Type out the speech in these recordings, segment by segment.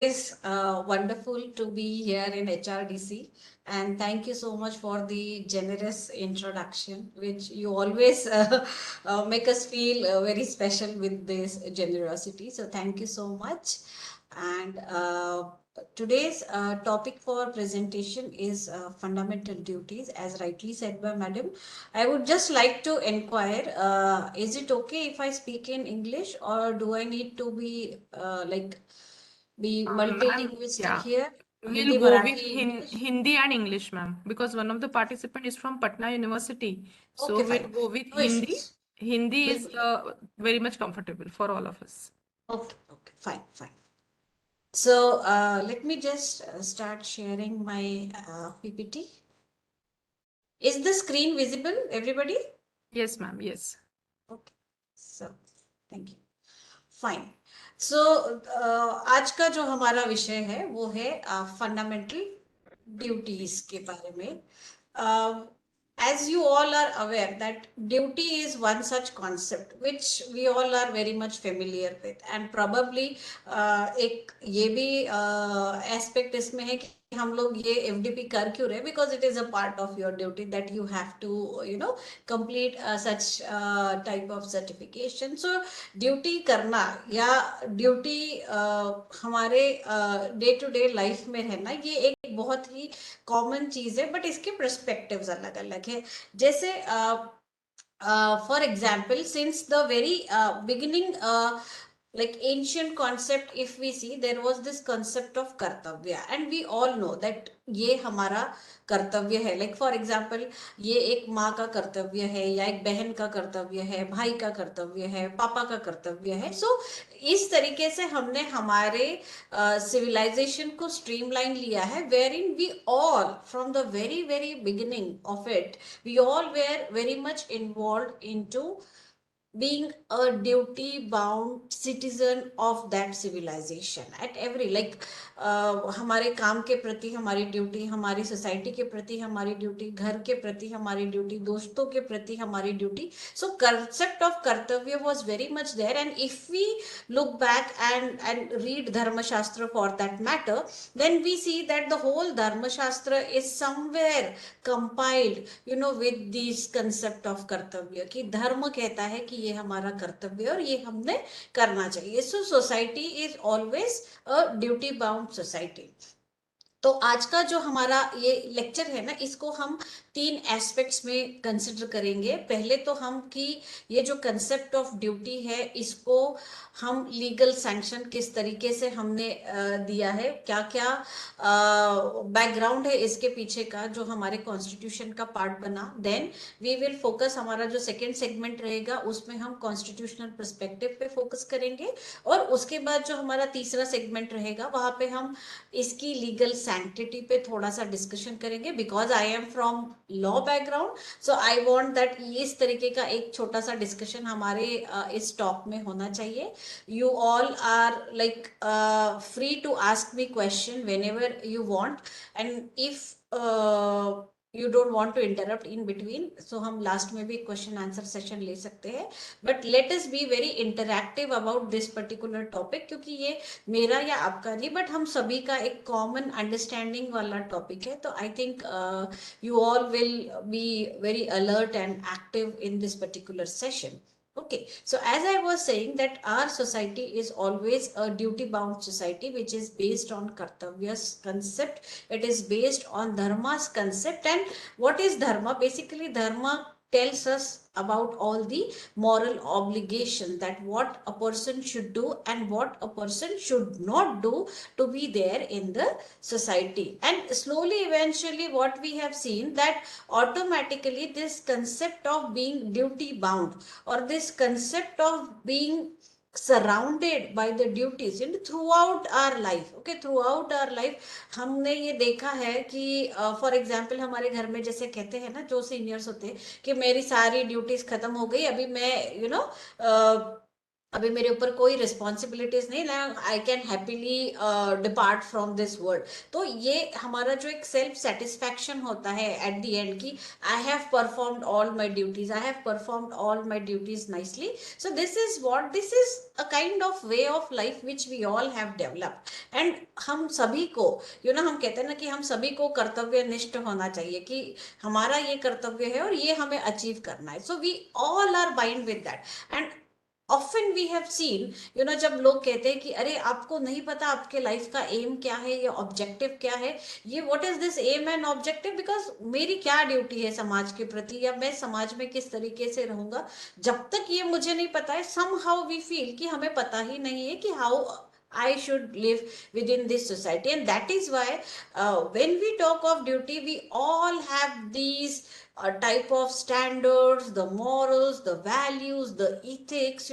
It's wonderful to be here in HRDC, and thank you so much for the generous introduction, which you always make us feel very special with this generosity. So, thank you so much. And today's topic for presentation is fundamental duties, as rightly said by Madam. I would just like to inquire, is it okay if I speak in English, or do I need to be be Ma'am, multilingualistic yeah, here? we'll Hindi, go with Marathi, English? Hindi and English, ma'am, because one of the participant is from Patna University. Okay, So fine. we'll go with No Hindi. issues. Hindi is Bilkul. very much comfortable for all of us. Okay, okay, fine, fine. So let me just start sharing my PPT. Is the screen visible, everybody? Yes, ma'am. Yes. Okay. So, thank you. Fine so आज का जो हमारा विषय है वो है fundamental duties के बारे में. As you all are aware that duty is one such concept which we all are very much familiar with, and probably एक ये भी aspect इसमें है कि हम लोग ये एफडीपी कर क्यों रहे, because it is a part of your duty that you have to complete such type of certification. So duty करना या ड्यूटी हमारे डे टू डे लाइफ में रहना, ये एक बहुत ही कॉमन चीज है, बट इसके पर्सपेक्टिव्स अलग अलग है. जैसे for example, since the very beginning, like ancient concept, if we see, there was this concept of kartavya, and we all know that ये हमारा कर्तव्य है. लाइक फॉर एग्जाम्पल, ये एक माँ का कर्तव्य है, या एक बहन का कर्तव्य है, भाई का कर्तव्य है, पापा का कर्तव्य है. सो इस तरीके से हमने हमारे सिविलाइजेशन को स्ट्रीमलाइन लिया है, wherein we all from the very very beginning of it, we all were very much involved into being a duty bound citizen of that civilization at every, like हमारे काम के प्रति हमारी duty, हमारी society के प्रति हमारी duty, घर के प्रति हमारी ड्यूटी, दोस्तों के प्रति हमारी duty. So concept of kartavya was very much there, and if we look back and read dharma shastra for that matter, then we see that the whole dharma shastra is somewhere compiled, with this concept of कर्तव्य, कि धर्म कहता है कि ये हमारा कर्तव्य और ये हमने करना चाहिए. So society is always a duty bound society. तो आज का जो हमारा ये लेक्चर है ना, इसको हम तीन एस्पेक्ट्स में कंसिडर करेंगे. पहले तो हम कि ये जो कंसेप्ट ऑफ ड्यूटी है, इसको हम लीगल सैंक्शन किस तरीके से हमने दिया है, क्या क्या बैकग्राउंड है इसके पीछे का, जो हमारे कॉन्स्टिट्यूशन का पार्ट बना. देन वी विल फोकस, हमारा जो सेकेंड सेगमेंट रहेगा उसमें हम कॉन्स्टिट्यूशनल पर्सपेक्टिव पे फोकस करेंगे, और उसके बाद जो हमारा तीसरा सेगमेंट रहेगा वहां पे हम इसकी लीगल सैंक्टिटी पे थोड़ा सा डिस्कशन करेंगे, because I am from law background. So I want that इस तरीके का एक छोटा सा डिस्कशन हमारे इस टॉक में होना चाहिए. you all are like free to ask me question whenever you want, and if you don't want to interrupt in between, so हम लास्ट में भी क्वेश्चन आंसर सेशन ले सकते हैं. But let us be very interactive about this particular topic, क्योंकि ये मेरा या आपका नहीं, बट हम सभी का एक कॉमन अंडरस्टैंडिंग वाला टॉपिक है. तो I think you all will be very alert and active in this particular session. Okay, so as I was saying that our society is always a duty bound society which is based on Kartavya's concept. It is based on Dharma's concept. And what is Dharma? Basically, Dharma tells us about all the moral obligation, that what a person should do and what a person should not do to be there in the society. And slowly, eventually, what we have seen, that automatically this concept of being duty bound, or this concept of being surrounded by the duties in throughout our life. Okay, throughout our life हमने ये देखा है कि for example हमारे घर में जैसे कहते हैं ना, जो सीनियर्स होते हैं, कि मेरी सारी ड्यूटीज खत्म हो गई, अभी मैं अभी मेरे ऊपर कोई रिस्पॉन्सिबिलिटीज नहीं, I can happily depart from this world. तो ये हमारा जो एक सेल्फ सेटिस्फैक्शन होता है एट द एंड की I have performed all my duties, I have performed all my duties nicely. So this is a kind of way of life which we all have developed. And हम सभी को हम कहते हैं ना कि हम सभी को कर्तव्यनिष्ठ होना चाहिए कि हमारा ये कर्तव्य है और ये हमें अचीव करना है। So we all are bind with that. And often we have seen जब लोग कहते हैं कि अरे आपको नहीं पता आपके लाइफ का एम क्या है या ऑब्जेक्टिव क्या है, ये what is this aim and objective, because मेरी क्या ड्यूटी है समाज के प्रति या मैं समाज में किस तरीके से रहूंगा, जब तक ये मुझे नहीं पता है सम हाउ वी फील कि हमें पता ही नहीं है कि how I should live within this society. And that is why when we talk of duty, we all have these type of standards, the morals, the values, the ethics,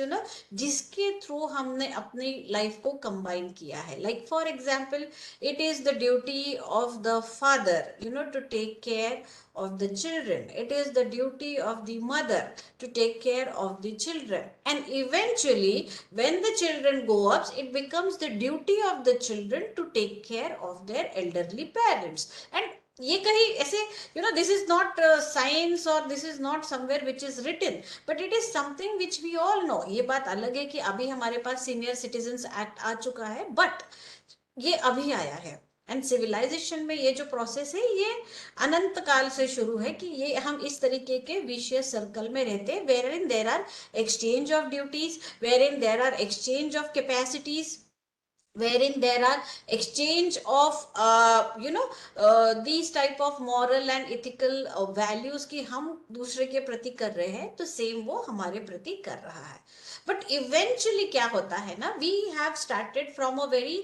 जिसके through हमने अपनी life को combine किया है। Like for example, it is the duty of the father to take care of the children. It is the duty of the mother to take care of the children. And eventually, when the children grow up, it becomes the duty of the children to take care of their elderly parents. And ये कहीं ऐसे this is not science or this is not somewhere which is written, but it is something which we all know. ये बात अलग है कि अभी हमारे पास सीनियर सिटीजन्स एक्ट आ चुका है, बट ये अभी आया है। एंड सिविलाइजेशन में ये जो प्रोसेस है ये अनंत काल से शुरू है कि ये हम इस तरीके के विशियस सर्कल में रहते हैं, wherein there are exchange of duties, wherein there are exchange of capacities, wherein there are exchange of these type of moral and ethical values कि हम दूसरे के प्रति कर रहे हैं तो सेम वो हमारे प्रति कर रहा है। बट इवेंचुअली क्या होता है ना, we have started from a very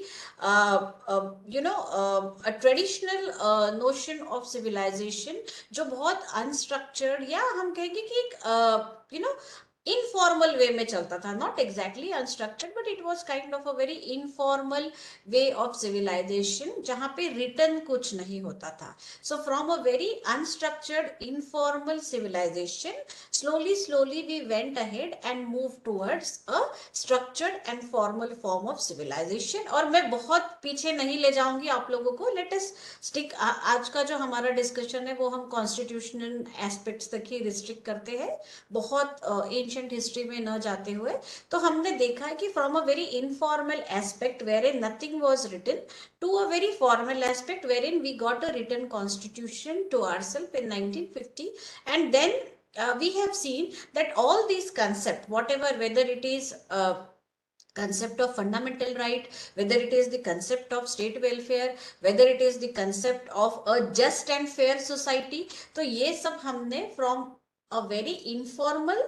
traditional notion of civilisation, जो बहुत अनस्ट्रक्चर्ड या हम कहेंगे कि एक इनफॉर्मल वे में चलता था, not exactly unstructured but it was kind of a very informal way of civilisation, जहां पे रिटर्न कुछ नहीं होता था। So from a very unstructured informal civilisation, slowly slowly we went ahead and move towards a structured and formal form of civilisation. और मैं बहुत पीछे नहीं ले जाऊंगी आप लोगों को, लेट अस स्टिक, आज का जो हमारा डिस्कशन है वो हम कॉन्स्टिट्यूशनल एस्पेक्ट्स तक ही रिस्ट्रिक्ट करते हैं, बहुत एंशिएंट हिस्ट्री में न जाते हुए। तो हमने देखा है कि from a very informal aspect wherein nothing was written to a very formal aspect wherein we got a written constitution to ourselves in 1950। And then we have seen that all these concepts, whatever, whether it is concept of fundamental right, whether it is the concept of state welfare, whether it is the concept of a just and fair society, तो ये सब हमने from a very informal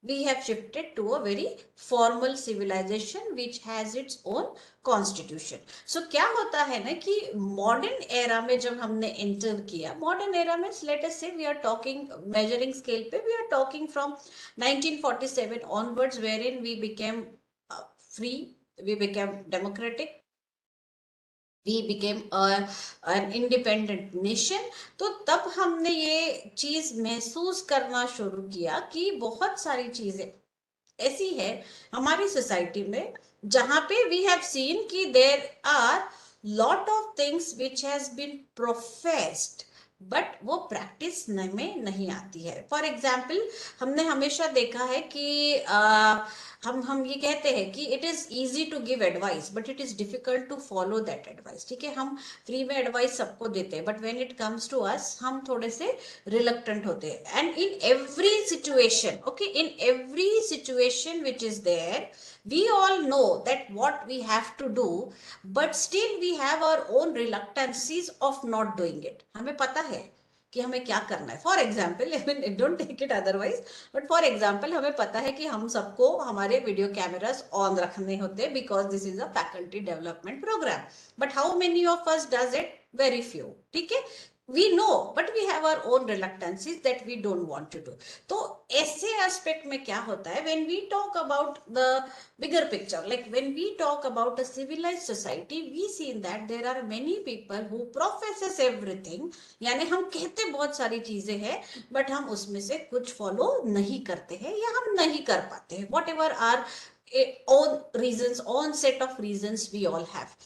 we have shifted to a very formal civilization which has its own constitution. So क्या होता है ना कि modern era में जब हमने enter किया, modern era में let us say we are talking measuring scale पे we are talking from 1947 onwards, wherein we became free, we became democratic, we became an independent nation। तो तब हमने ये चीज महसूस करना शुरू किया कि बहुत सारी चीजें ऐसी है हमारी सोसाइटी में जहां पे वी हैव सीन कि there are lot of things which has been professed but वो प्रैक्टिस में नहीं आती है। फॉर एग्जाम्पल, हमने हमेशा देखा है कि हम ये कहते हैं कि it is easy to give advice but it is difficult to follow that advice. ठीक है, हम फ्री में एडवाइस सबको देते हैं but when it comes to us हम थोड़े से रिलक्टेंट होते हैं। And in every situation, okay, in every situation which is there, we all know that what we have to do, but still we have our own reluctancies of not doing it। हमें पता है कि हमें क्या करना है। For example, I mean don't take it otherwise, but for example हमें पता है कि हम सबको हमारे वीडियो कैमरास ऑन रखने होते हैं because this is a faculty development programme, but how many of us does it? Very few. ठीक है, we know but we have our own reluctancies that we don't want to do। तो ऐसे aspect में क्या होता है, when we talk about the bigger picture, like when we talk about a civilized society, we see that there are many people who professes everything, यानी हम कहते बहुत सारी चीजें हैं बट हम उसमें से कुछ फॉलो नहीं करते हैं या हम नहीं कर पाते हैं। Whatever are own reasons, own set of reasons we all have.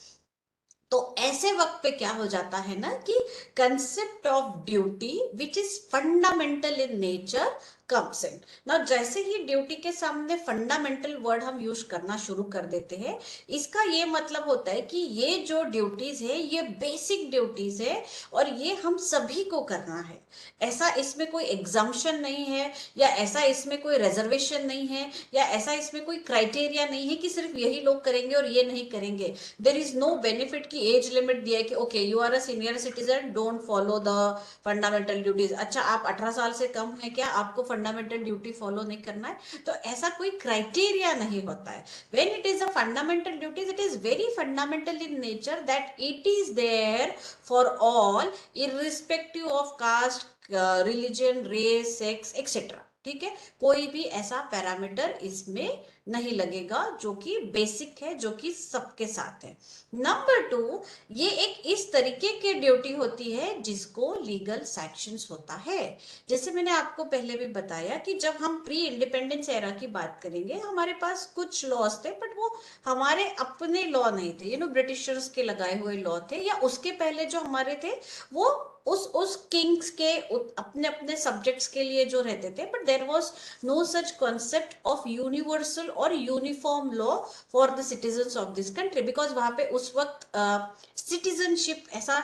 तो ऐसे वक्त पे क्या हो जाता है ना कि concept of duty which is fundamental in nature comes in. ना जैसे ही ड्यूटी के सामने फंडामेंटल वर्ड हम यूज करना शुरू कर देते हैं, इसका ये मतलब होता है कि ये जो ड्यूटीज है ये बेसिक ड्यूटीज है और ये हम सभी को करना है। ऐसा इसमें कोई एग्जाम्पशन नहीं है, या ऐसा इसमें कोई रिजर्वेशन नहीं है, या ऐसा इसमें कोई क्राइटेरिया नहीं है कि सिर्फ यही लोग करेंगे और ये नहीं करेंगे। देर इज नो बेनिफिट की एज लिमिट दिया है कि okay you are a senior citizen, don't follow the fundamental duties. अच्छा आप 18 साल से कम है क्या, आपको फंडामेंटल ड्यूटी फॉलो नहीं करना है? तो ऐसा कोई क्राइटेरिया नहीं होता है। When it is a fundamental duties, it is very fundamental in nature that it is there for all irrespective of caste, religion, race, sex et cetera. ठीक है, कोई भी ऐसा पैरामीटर इसमें नहीं लगेगा जो कि बेसिक है, जो कि सबके साथ है। नंबर 2, ये एक इस तरीके की ड्यूटी होती है जिसको लीगल सैक्शंस होता है। जैसे मैंने आपको पहले भी बताया कि जब हम प्री इंडिपेंडेंस एरा की बात करेंगे, हमारे पास कुछ लॉज थे बट वो हमारे अपने लॉ नहीं थे, ब्रिटिशर्स के लगाए हुए लॉ थे, या उसके पहले जो हमारे थे वो उस किंग्स के अपने अपने सब्जेक्ट्स के लिए जो रहते थे। But there was no such concept of universal और uniform law for the citizens of this country, because वहां पे उस वक्त सिटीजनशिप ऐसा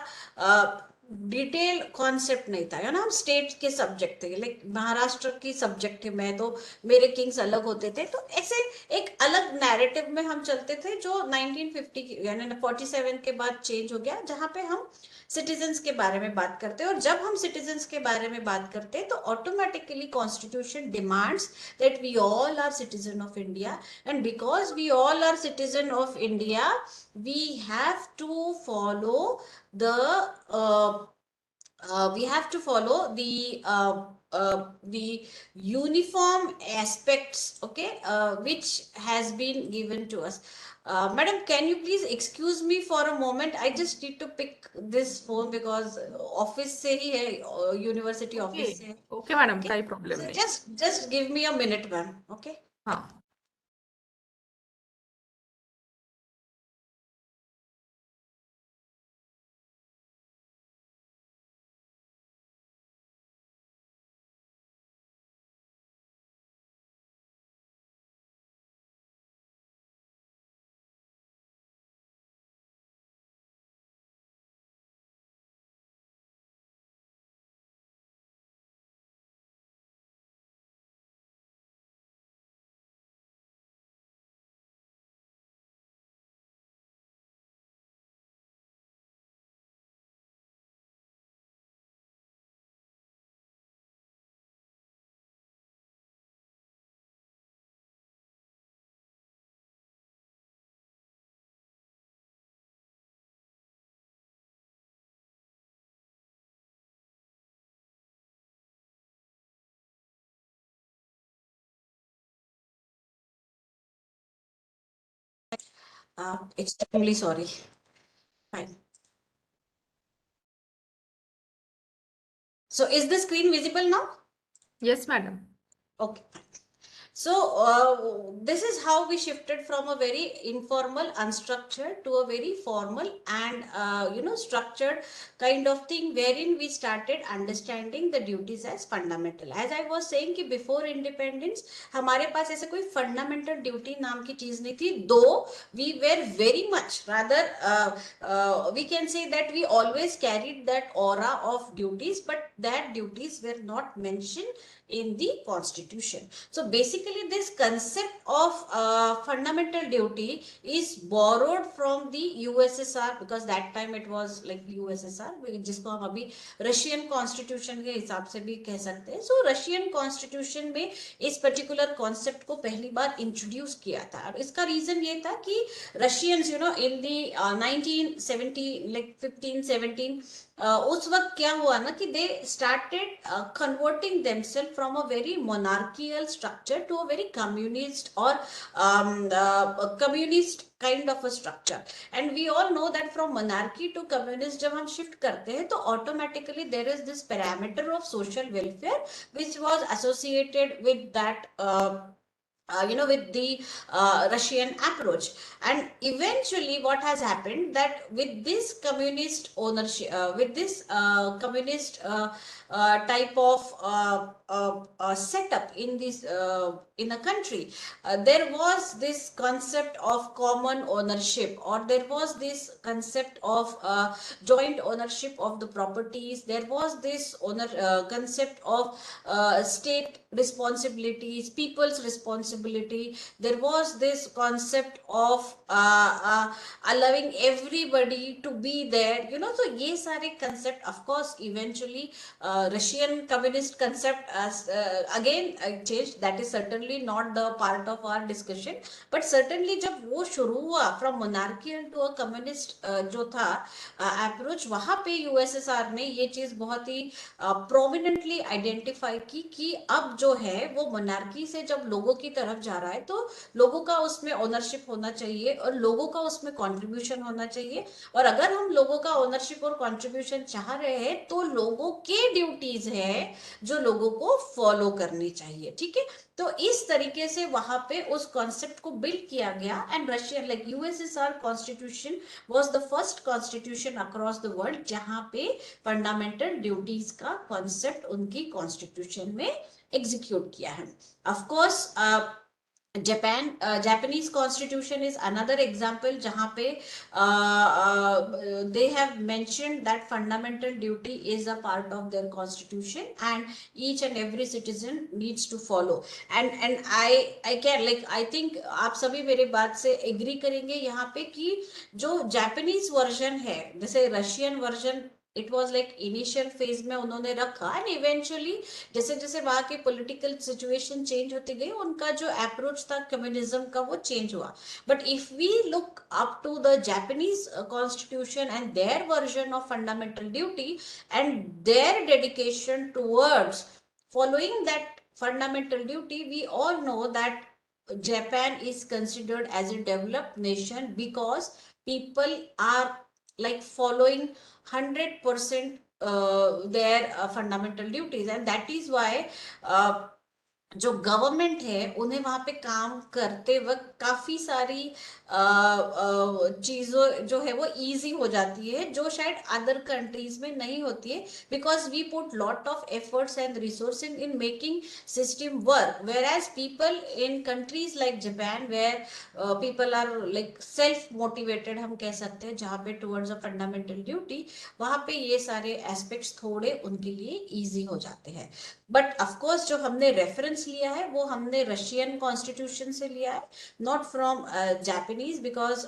डिटेल कॉन्सेप्ट नहीं था, ना हम स्टेट के सब्जेक्ट थे, लाइक महाराष्ट्र की सब्जेक्ट थे मैं, तो मेरे किंग्स अलग होते थे। तो ऐसे एक अलग नैरेटिव में हम चलते थे जो 1950 यानी 47 के बाद चेंज हो गया, जहां पे हम सिटीजन्स के बारे में बात करते हैं। और जब हम सिटीजन्स के बारे में बात करते हैं तो automatically constitution demands that we all are citizen of India, and because we all are citizen of India we have to follow the we have to follow the uniform aspects, okay, which has been given to us. Madam, can you please excuse me for a moment? I just need to pick this phone because office से ही है, university office से है. Okay madam, Okay, काही problem so नाही. just give me a minute, ma'am. Okay. हाँ. Extremely sorry. Fine. So is the screen visible now? Yes, madam. Okay. So this is how we shifted from a very informal, unstructured to a very formal and structured kind of thing, wherein we started understanding the duties as fundamental. As I was saying कि before independence हमारे पास ऐसे कोई fundamental duty नाम की चीज नहीं थी, though we were very much, rather we can say that we always carried that aura of duties, but that duties were not mentioned in the constitution. So basically this concept of fundamental duty is borrowed from the USSR, because that time it was like USSR, जिसको हम अभी Russian constitution के हिसाब से भी कह सकते हैं। सो रशियन कॉन्स्टिट्यूशन में इस पर्टिकुलर कॉन्सेप्ट को पहली बार इंट्रोड्यूस किया था। और इसका रीजन ये था कि रशियंस इन दी 1970 लाइक 15-17 उस वक्त क्या हुआ ना कि they started converting themselves from a very monarchial structure to a very communist और communist kind of a structure. And we all know that from monarchy to communist जब हम शिफ्ट करते हैं तो automatically there is this parameter of social welfare which was associated with that with the Russian approach. And eventually, what has happened that with this communist ownership, with this communist type of setup in this in a country, there was this concept of common ownership, or there was this concept of joint ownership of the properties. There was this concept of state responsibilities, people's responsibility. There was this concept of allowing everybody to be there, so ye sare concept, of course, eventually Russian communist concept as again changed. That is certainly not the part of our discussion, but certainly जब वो शुरू हुआ from monarchical to a communist जो था approach, वहां पे USSR ने ये चीज बहुत ही प्रोमिनेंटली आइडेंटिफाई की कि अब जो है वो मोनार्की से जब लोगों की तरफ जा रहा है तो लोगों का उसमें ओनरशिप होना चाहिए और लोगों का उसमें कंट्रीब्यूशन होना चाहिए। और अगर हम लोगों का ओनरशिप और कंट्रीब्यूशन चाह रहे हैं तो लोगों के ड्यूटीज है जो लोगों को फॉलो करनी चाहिए, ठीक है। तो इस तरीके से वहां पे उस कॉन्सेप्ट को बिल्ड किया गया। And Russian like USSR constitution was the first constitution across the world जहां पे फंडामेंटल ड्यूटीज का कॉन्सेप्ट उनकी कॉन्स्टिट्यूशन में एग्जीक्यूट किया है। Of course Japanese constitution is another example जहाँ पे they have mentioned that fundamental duty is a part of their constitution and each and every citizen needs to follow। and I can like I think आप सभी मेरे बात से agree करेंगे यहाँ पे कि जो जापानीज वर्जन है, जैसे Russian version, it was like initial phase में उन्होंने रखा एंड इवेंचुअली जैसे जैसे वहां की पॉलिटिकल सिचुएशन चेंज होती गई उनका जो अप्रोच था कम्युनिज्म का वो चेंज हुआ। But if we look up to the Japanese constitution and their version of fundamental duty and their dedication towards following that fundamental duty, we all know that Japan is considered as a developed nation because people are like following 100% their fundamental duties, and that is why uh, जो government है उन्हें वहां पे काम करते वक्त काफी सारी चीजों जो है वो इजी हो जाती है जो शायद अदर कंट्रीज में नहीं होती है, because we put lot of efforts and resources in making system work, whereas people in countries like Japan where people are like self motivated हम कह सकते हैं, जहाँ पे टुवर्ड्स अ फंडामेंटल ड्यूटी वहां पे ये सारे एस्पेक्ट्स थोड़े उनके लिए इजी हो जाते हैं। बट ऑफकोर्स जो हमने रेफरेंस लिया है वो हमने रशियन कॉन्स्टिट्यूशन से लिया है, नॉट फ्रॉम जापानीज, बिकॉज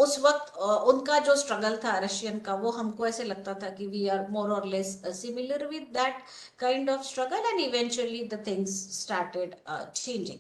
उस वक्त उनका जो स्ट्रगल था रशियन का वो हमको ऐसे लगता था कि वी आर मोर और less similar with that kind of struggle and eventually the things started changing.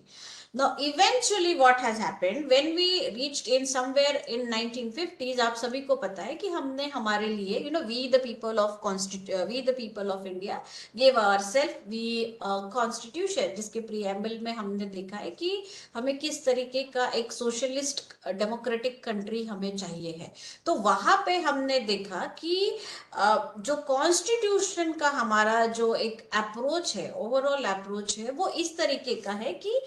Now, eventually, what has happened when we reached in somewhere in 1950s, आप सभी को पता है कि हमने हमारे लिए, we the people of India gave ourselves the constitution, जिसके preamble में हमने देखा है कि हमें किस तरीके का एक सोशलिस्ट डेमोक्रेटिक कंट्री हमें चाहिए है। तो वहां पे हमने देखा कि जो कॉन्स्टिट्यूशन का हमारा जो एक अप्रोच है, ओवरऑल अप्रोच है, वो इस तरीके का है कि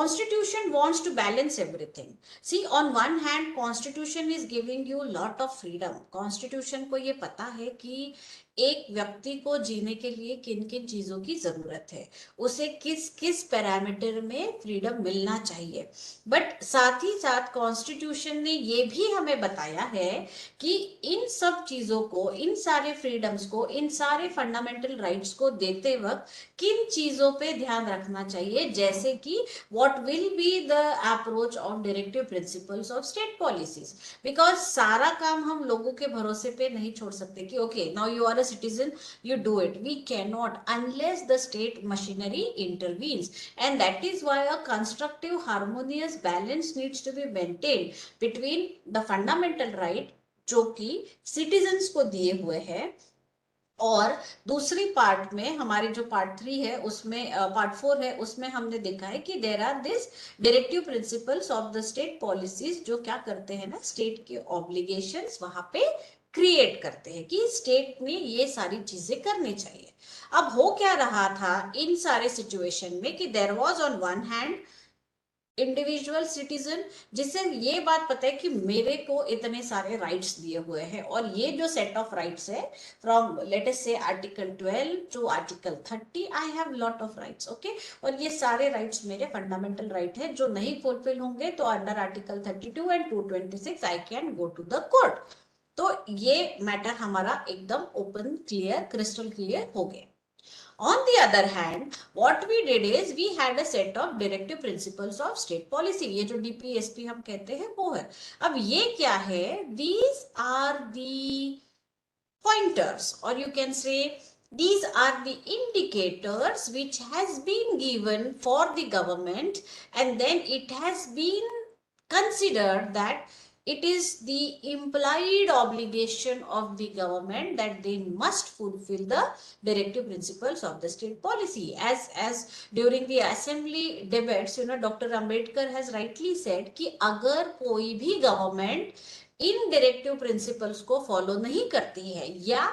Constitution wants to balance everything. See, on one hand, Constitution is giving you lot of freedom. Constitution को ये पता है कि एक व्यक्ति को जीने के लिए किन किन चीजों की जरूरत है, उसे किस किस पैरामीटर में फ्रीडम मिलना चाहिए। बट साथ ही साथ कॉन्स्टिट्यूशन ने ये भी हमें बताया है कि इन सब चीजों को, इन सारे फ्रीडम्स को, इन सारे फंडामेंटल राइट्स को देते वक्त किन चीजों पे ध्यान रखना चाहिए, जैसे कि what will be the approach of directive principles of state policies, because सारा काम हम लोगों के भरोसे पे नहीं छोड़ सकते कि okay now you are a citizen, you do it। we cannot unless the state machinery intervenes, and that is why a constructive harmonious balance needs to be maintained between the fundamental right जो कि citizens को दिए हुए हैं, और दूसरी part में हमारे जो पार्ट 3 है उसमें पार्ट 4 है उसमें हमने देखा है कि there are this directive principles of the state policies जो क्या करते हैं ना, स्टेट के ऑब्लिगेशंस वहां पे क्रिएट करते हैं कि स्टेट में ये सारी चीजें करनी चाहिए। अब हो क्या रहा था इन सारे सिचुएशन में कि there was on one hand individual citizen, जिससे ये बात पता है कि मेरे को इतने सारे राइट्स दिए हुए हैं, और ये जो सेट ऑफ राइट्स है फ्रॉम लेट अस से article 12 to article 30, I have lot of rights, okay. और ये सारे राइट्स मेरे फंडामेंटल राइट है, जो नहीं फुलफिल होंगे तो under article 32 and 226 I can go to the court. तो ये मैटर हमारा एकदम ओपन क्लियर क्रिस्टल क्लियर हो गया। On the other hand, what we did is we had a set of directive principles of state policy. ये जो DPSP हम कहते हैं वो है। अब ये क्या है? These are the pointers, or you can say these are the indicators which has been given for the government, and then it has been considered that it is the implied obligation of the government that they must fulfill the directive principles of the state policy. As during the assembly debates, Dr. Ambedkar has rightly said कि अगर कोई भी government इन directive principles को follow नहीं करती है या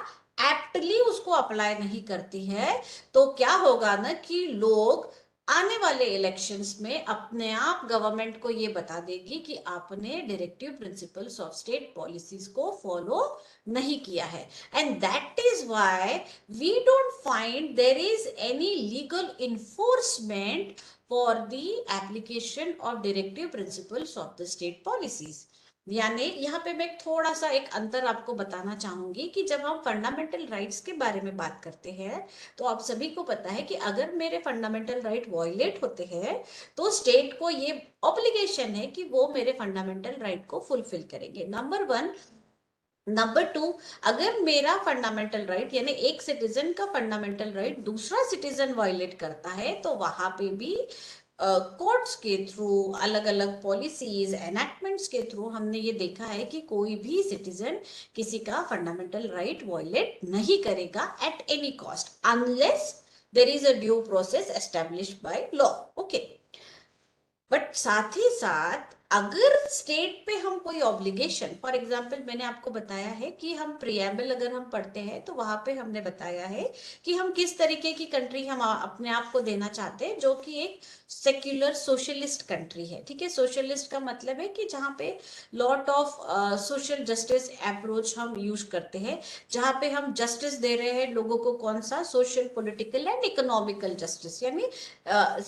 aptly उसको अप्लाई नहीं करती है, तो क्या होगा ना कि लोग आने वाले इलेक्शंस में अपने आप गवर्नमेंट को ये बता देगी कि आपने directive principles of state policies को फॉलो नहीं किया है। And that is why we don't find there is any legal enforcement for the application of directive principles of the state policies. यानी यहाँ पे मैं थोड़ा सा एक अंतर आपको बताना चाहूंगी कि जब हम फंडामेंटल राइट्स के बारे में बात करते हैं तो आप सभी को पता है कि अगर मेरे फंडामेंटल राइट वायलेट होते हैं तो स्टेट को ये ऑब्लिगेशन है कि वो मेरे फंडामेंटल राइट को फुलफिल करेंगे, नंबर वन। नंबर टू, अगर मेरा फंडामेंटल राइट यानी एक सिटीजन का फंडामेंटल राइट दूसरा सिटीजन वायलेट करता है तो वहां पे भी कोर्ट्स के थ्रू अलग अलग पॉलिसीज एनैक्टमेंट्स के थ्रू हमने ये देखा है कि कोई भी सिटीजन किसी का फंडामेंटल राइट वायलेट नहीं करेगा at any cost unless there is a due process established by law, okay. But साथ ही साथ अगर स्टेट पे हम कोई ऑब्लिगेशन, फॉर एग्जाम्पल मैंने आपको बताया है कि हम प्रियम्बल अगर हम पढ़ते हैं तो वहां पे हमने बताया है कि हम किस तरीके की कंट्री हम अपने आप को देना चाहते हैं, जो कि एक सेक्युलर सोशलिस्ट कंट्री है, ठीक है। सोशलिस्ट का मतलब है कि जहाँ पे lot of social justice approach हम यूज करते हैं, जहाँ पे हम जस्टिस दे रहे हैं लोगों को, कौन सा? Social, political and economical justice, यानी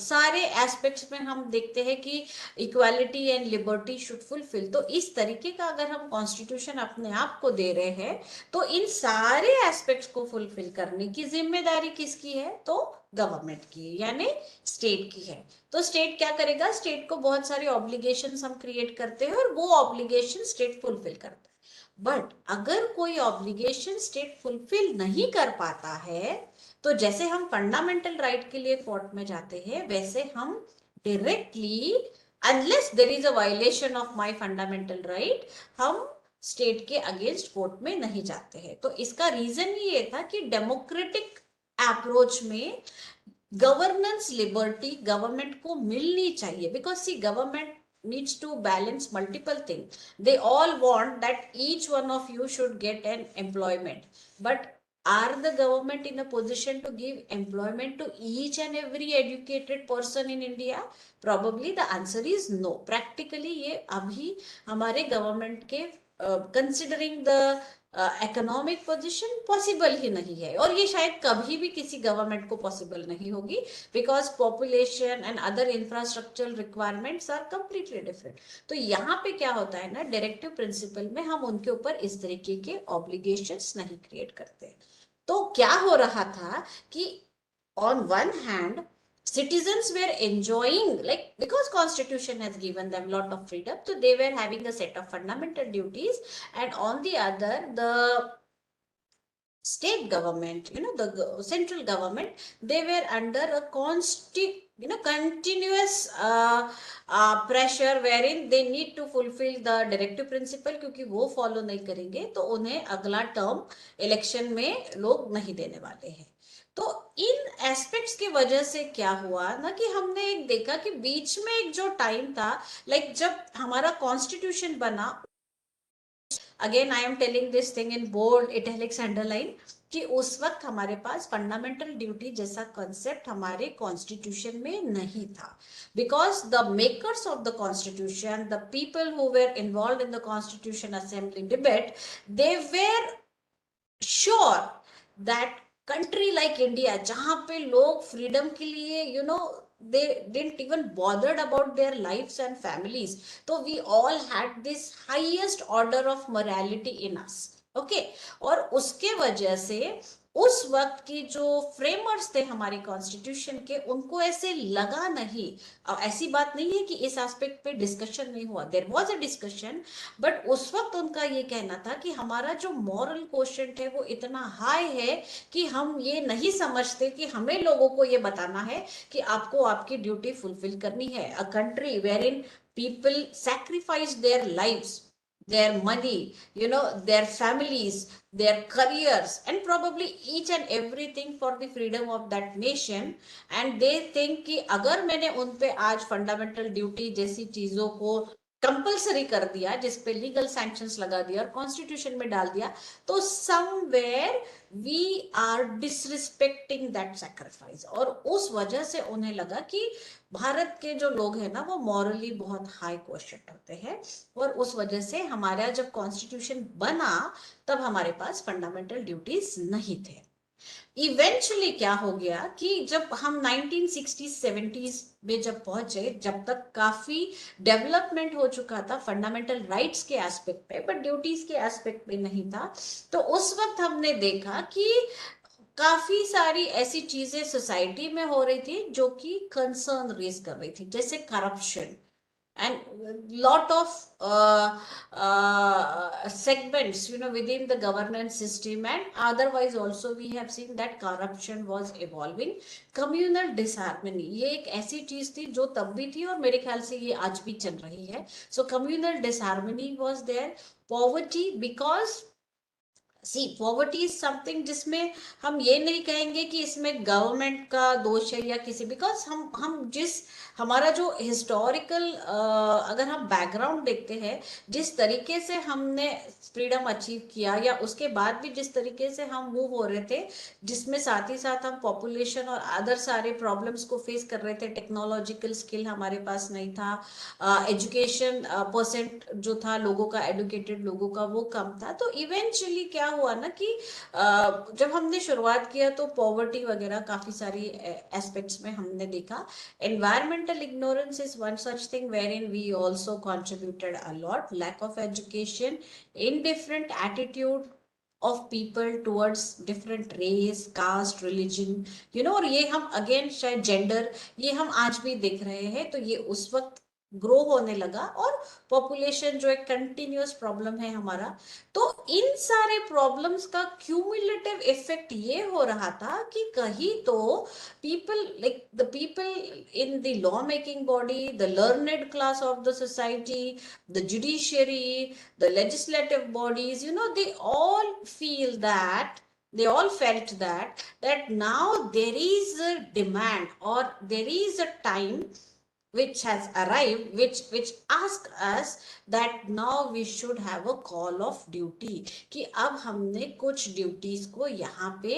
सारे एस्पेक्ट्स में हम देखते हैं कि equality and liberty should fulfil. तो इस तरीके का अगर हम कॉन्स्टिट्यूशन अपने आप को दे रहे हैं तो इन सारे एस्पेक्ट्स को फुलफिल करने की जिम्मेदारी किसकी है? तो गवर्नमेंट की, यानी स्टेट की है। तो स्टेट क्या करेगा? स्टेट को बहुत सारे ऑब्लिगेशंस हम क्रिएट करते हैं और वो ऑब्लिगेशन स्टेट फुलफिल करता है। बट अगर कोई ऑब्लिगेशन स्टेट फुलफिल नहीं कर पाता है तो जैसे हम फंडामेंटल राइट के लिए कोर्ट में जाते हैं, वैसे हम directly, unless there is a violation of my fundamental right, हम स्टेट के अगेंस्ट कोर्ट में नहीं जाते हैं। तो इसका रीजन ये था कि डेमोक्रेटिक अप्रोच में गवर्नेंस लिबर्टी गवर्नमेंट को मिलनी चाहिए, because see government needs to balance multiple things. They all want that each one of you should get an employment, but are the government in a position to give employment to each and every educated person in India? Probably the answer is no. Practically ये अभी हमारे government के considering the economic position possible ही नहीं है, और ये शायद कभी भी किसी गवर्नमेंट को पॉसिबल नहीं होगी, because population and other infrastructural requirements are completely different. तो यहाँ पे क्या होता है ना, डायरेक्टिव प्रिंसिपल में हम उनके ऊपर इस तरीके के ऑब्लिगेशंस नहीं क्रिएट करते। तो क्या हो रहा था कि on one hand citizens were enjoying, like, because constitution has given them lot of freedom, so they were having a set of fundamental duties, and on the other, the state government, the central government, they were under a constant, continuous pressure wherein they need to fulfill the directive principle, क्योंकि वो follow नहीं करेंगे तो उन्हें अगला term election में लोग नहीं देने वाले हैं। तो इन एस्पेक्ट्स की वजह से क्या हुआ ना कि हमने एक देखा कि बीच में एक जो टाइम था, लाइक जब हमारा कॉन्स्टिट्यूशन बना, again I am telling this thing in bold italics underline, कि उस वक्त हमारे पास फंडामेंटल ड्यूटी जैसा कंसेप्ट हमारे कॉन्स्टिट्यूशन में नहीं था, because the makers of the constitution, the people who were involved in the constitution assembly debate, they were sure that country like India, जहां पे लोग फ्रीडम के लिए they didn't even bothered about their lives and families, so we all had this highest order of morality in us. Okay और उसके वजह से उस वक्त की जो फ्रेमर्स थे हमारे कॉन्स्टिट्यूशन के, उनको ऐसे लगा नहीं, ऐसी बात नहीं है कि इस एस्पेक्ट पे डिस्कशन नहीं हुआ, there was a discussion, but उस वक्त उनका ये कहना था कि हमारा जो मॉरल कोशेंट है वो इतना हाई है कि हम ये नहीं समझते कि हमें लोगों को ये बताना है कि आपको आपकी ड्यूटी फुलफिल करनी है. A country wherein people sacrifice their lives, their money, their families, their careers, and probably each and everything for the freedom of that nation. And they think कि अगर मैंने उन पे आज फंडामेंटल ड्यूटी जैसी चीजों को कंपलसरी कर दिया, जिस पे लीगल सैंक्शंस लगा दिया और कॉन्स्टिट्यूशन में डाल दिया, तो somewhere we are disrespecting that sacrifice. और उस वजह से उन्हें लगा कि भारत के जो लोग हैं ना वो मॉरली बहुत हाई क्वेश्चन होते हैं, और उस वजह से हमारा जब कॉन्स्टिट्यूशन बना तब हमारे पास फंडामेंटल ड्यूटीज नहीं थे. इवेंचुअली क्या हो गया कि जब हम 1960s-70s में जब पहुंचे, जब तक काफी डेवलपमेंट हो चुका था फंडामेंटल राइट्स के एस्पेक्ट पे, बट ड्यूटीज के एस्पेक्ट पे नहीं था, तो उस वक्त हमने देखा कि काफी सारी ऐसी चीजें सोसाइटी में हो रही थी जो कि कंसर्न रेज कर रही थी, जैसे corruption and lot of segments within the governance system, and otherwise also we have seen that corruption was evolving. communal disharmony ये एक ऐसी चीज थी जो तब भी थी और मेरे ख्याल से ये आज भी चल रही है. so communal disharmony was there. poverty, because poverty is something जिसमें हम ये नहीं कहेंगे कि इसमें गवर्नमेंट का दोष है या किसी, बिकॉज हम जिस हमारा जो हिस्टोरिकल अगर हम बैकग्राउंड देखते हैं, जिस तरीके से हमने फ्रीडम अचीव किया या उसके बाद भी जिस तरीके से हम मूव हो रहे थे, जिसमें साथ ही साथ हम पॉपुलेशन और अदर सारे प्रॉब्लम्स को फेस कर रहे थे, टेक्नोलॉजिकल स्किल हमारे पास नहीं था, एजुकेशन परसेंट जो था लोगों का, एडुकेटेड लोगों का, वो कम था. तो इवेंचुअली क्या हुआ ना कि जब हमने शुरुआत किया तो पॉवर्टी वगैरह काफी सारी एस्पेक्ट्स में हमने देखा. environmental ignorance is one such thing wherein we also contributed a lot. lack of education, indifferent attitude of people towards different race, caste, religion, और ये हम अगेन शायद जेंडर, ये हम आज भी देख रहे हैं. तो ये उस वक्त ग्रो होने लगा, और पॉपुलेशन जो एक कंटिन्यूअस प्रॉब्लम है हमारा. तो इन सारे प्रॉब्लम्स का क्यूमुलेटिव इफेक्ट ये हो रहा था कि कहीं तो people, like the people in the law making body, the learned class of the society, the judiciary, the legislative bodies, they all feel that, they all felt that now there is a demand, or there is a time which has arrived, which ask us that now we should have a call of duty, कि अब हमने कुछ duties को यहाँ पे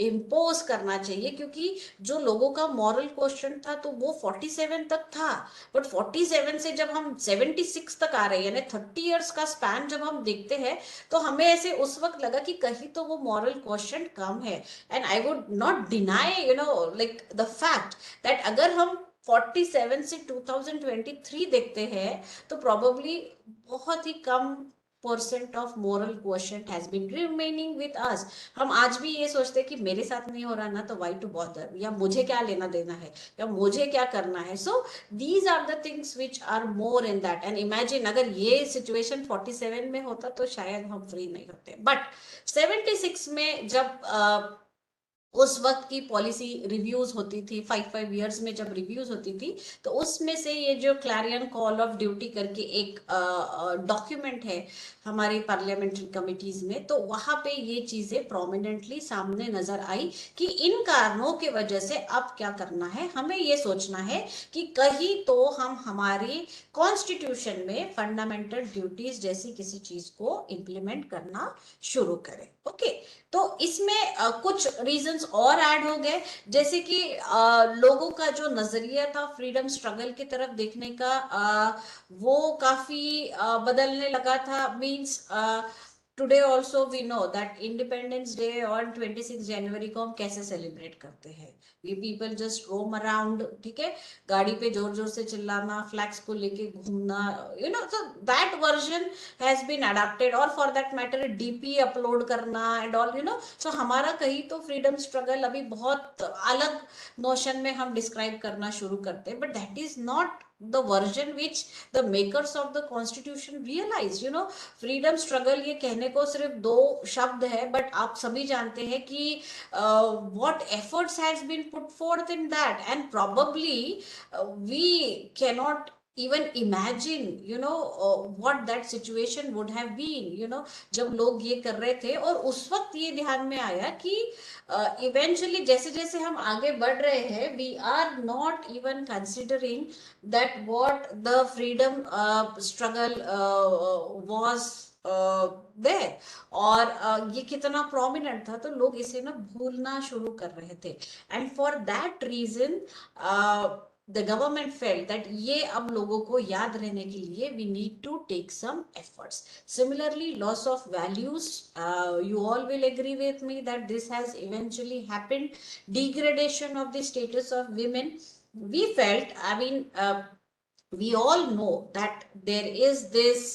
impose करना चाहिए, क्योंकि जो लोगों का मॉरल क्वेश्चन था तो वो 47 तक था, बट 47 से जब हम 76 तक आ रहे हैं, यानी 30 इयर्स का स्पैन जब हम देखते हैं, तो हमें ऐसे उस वक्त लगा कि कहीं तो वो मॉरल क्वेश्चन कम है. And I would not deny like the fact that अगर हम 47 से 2023 देखते हैं तो probably बहुत ही कम percent of moral question has been remaining with us. हम आज भी ये सोचते हैं कि मेरे साथ नहीं हो रहा ना, तो वाई टू बॉदर, या मुझे क्या लेना देना है, या मुझे क्या करना है. So these are the things which are more in that. And imagine अगर ये सिचुएशन 47 में होता तो शायद हम फ्री नहीं होते, बट 76 में जब उस वक्त की पॉलिसी रिव्यूज होती थी, 5 5 इयर्स में जब रिव्यूज होती थी, तो उसमें से ये जो क्लैरियन कॉल ऑफ ड्यूटी करके एक डॉक्यूमेंट है हमारे पार्लियामेंट्री कमिटीज में, तो वहां पे ये चीजें प्रोमिनेंटली सामने नजर आई कि इन कारणों के वजह से अब क्या करना है, हमें ये सोचना है कि कहीं तो हम हमारी कॉन्स्टिट्यूशन में फंडामेंटल ड्यूटीज जैसी किसी चीज को इम्प्लीमेंट करना शुरू करें। ओके, तो इसमें कुछ रीजंस और ऐड हो गए, जैसे कि लोगों का जो नजरिया था फ्रीडम स्ट्रगल की तरफ देखने का, वो काफी बदलने लगा था। Means today also we know that Independence Day on 26 जनवरी को हम कैसे सेलिब्रेट करते हैं। We people just roam around, ठीक है, गाड़ी पे जोर जोर से चिल्लाना, फ्लैग्स को लेके घूमना, you know, so that version has been adopted, और for that matter DP upload करना and all, you know. So हमारा कहीं तो फ्रीडम स्ट्रगल अभी बहुत अलग नोशन में हम डिस्क्राइब करना शुरू करते हैं, but that is not the version which the makers of the constitution realized, you know। freedom struggle ये कहने को सिर्फ 2 शब्द है, बट आप सभी जानते हैं कि what efforts has been put forth in that, and probably we cannot even imagine, you know, what that situation would have been, you know, जब लोग ये कर रहे थे। और उस वक्त ये ध्यान में आया कि इवेंचुअली जैसे जैसे हम आगे बढ़ रहे हैं, we are not even considering that what the freedom struggle was there, और ये कितना प्रोमिनेंट था, तो लोग इसे ना भूलना शुरू कर रहे थे। And for that reason the government felt that ये अब लोगों को याद रहने के लिए we need to take some efforts. Similarly, loss of values, you all will agree with me that this has eventually happened, degradation of the status of women. We felt, I mean, we all know that there is this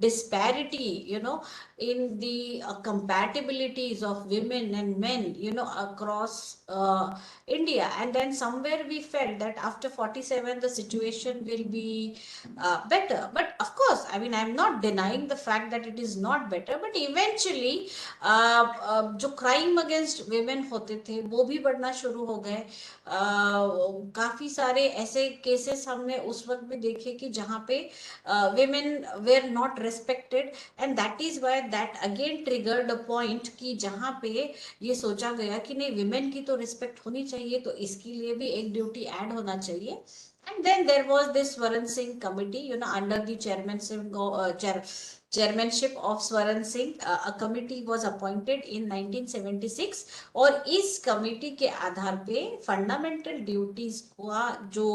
disparity, you know, in the compatibilities of women and men, you know, across India. And then somewhere we felt that after 47 the situation will be better. But of course, I mean, I'm not denying the fact that it is not better, but eventually जो crime against women होते थे वो भी बढ़ना शुरू हो गए। काफी सारे ऐसे केसेस हमने उस वक्त भी देखे कि जहाँ पे women were not respected, and that is why that again triggered a point कि जहाँ पे ये सोचा गया कि नहीं, women की तो respect होनी चाहिए, तो इसके लिए भी एक ड्यूटी ऐड होना चाहिए। And then there was this Swaran Singh committee, you know, under the chairmanship of Swaran Singh, a committee was appointed in 1976, और इस कमेटी के आधार पे फंडामेंटल ड्यूटीज का जो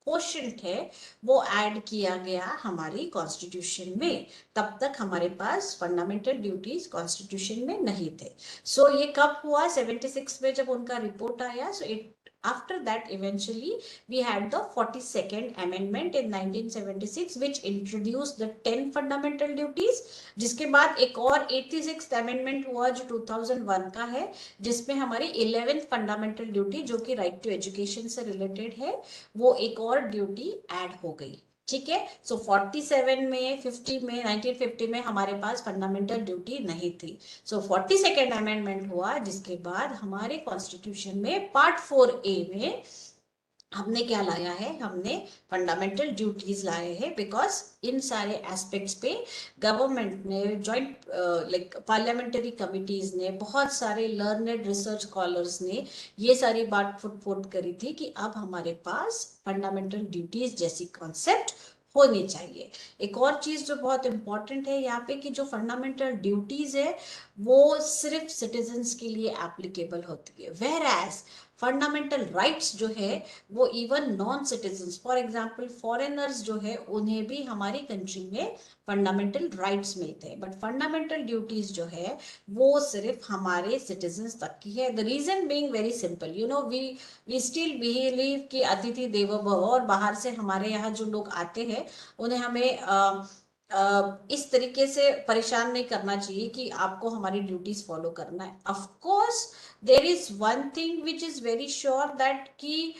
क्वेश्चन है वो ऐड किया गया हमारी कॉन्स्टिट्यूशन में। तब तक हमारे पास फंडामेंटल ड्यूटीज कॉन्स्टिट्यूशन में नहीं थे। सो ये कब हुआ? 76 में जब उनका रिपोर्ट आया। So it after that eventually we had the 42nd amendment in 1976 which introduced the 10 fundamental duties, जिसके बाद एक और 86th amendment हुआ जो 2001 का है, जिसमें हमारी 11th फंडामेंटल ड्यूटी जो कि राइट टू एजुकेशन से रिलेटेड है, वो एक और ड्यूटी ऐड हो गई। ठीक है, सो 47 में 50 में 1950 में हमारे पास फंडामेंटल ड्यूटी नहीं थी। सो 42nd अमेंडमेंट हुआ, जिसके बाद हमारे कॉन्स्टिट्यूशन में पार्ट 4A में हमने क्या लाया है, हमने फंडामेंटल ड्यूटीज लाए हैं। बिकॉज इन सारे एस्पेक्ट्स पे गवर्नमेंट ने, जॉइंट लाइक पार्लियामेंट्री कमिटीज ने, बहुत सारे लर्नेड रिसर्च स्कॉलर्स ने ये सारी बात फुट फुट करी थी कि अब हमारे पास फंडामेंटल ड्यूटीज जैसी कॉन्सेप्ट होनी चाहिए। एक और चीज जो बहुत इंपॉर्टेंट है यहाँ पे कि जो फंडामेंटल ड्यूटीज है वो सिर्फ सिटीजन्स के लिए एप्लीकेबल होती है, वेयर एज फंडामेंटल राइट्स जो है वो even non citizens, for example foreigners जो है उन्हें भी हमारी कंट्री में फंडामेंटल राइट्स मिलते हैं। बट फंडामेंटल ड्यूटीज जो है वो सिर्फ हमारे सिटीजन्स तक की है। The reason being very simple, you know, we still believe कि अतिथि देवो भव, और बाहर से हमारे यहाँ जो लोग आते हैं उन्हें हमें इस तरीके से परेशान नहीं करना चाहिए कि आपको हमारी ड्यूटीज फॉलो करना है. Of course there is one thing which is very sure that कि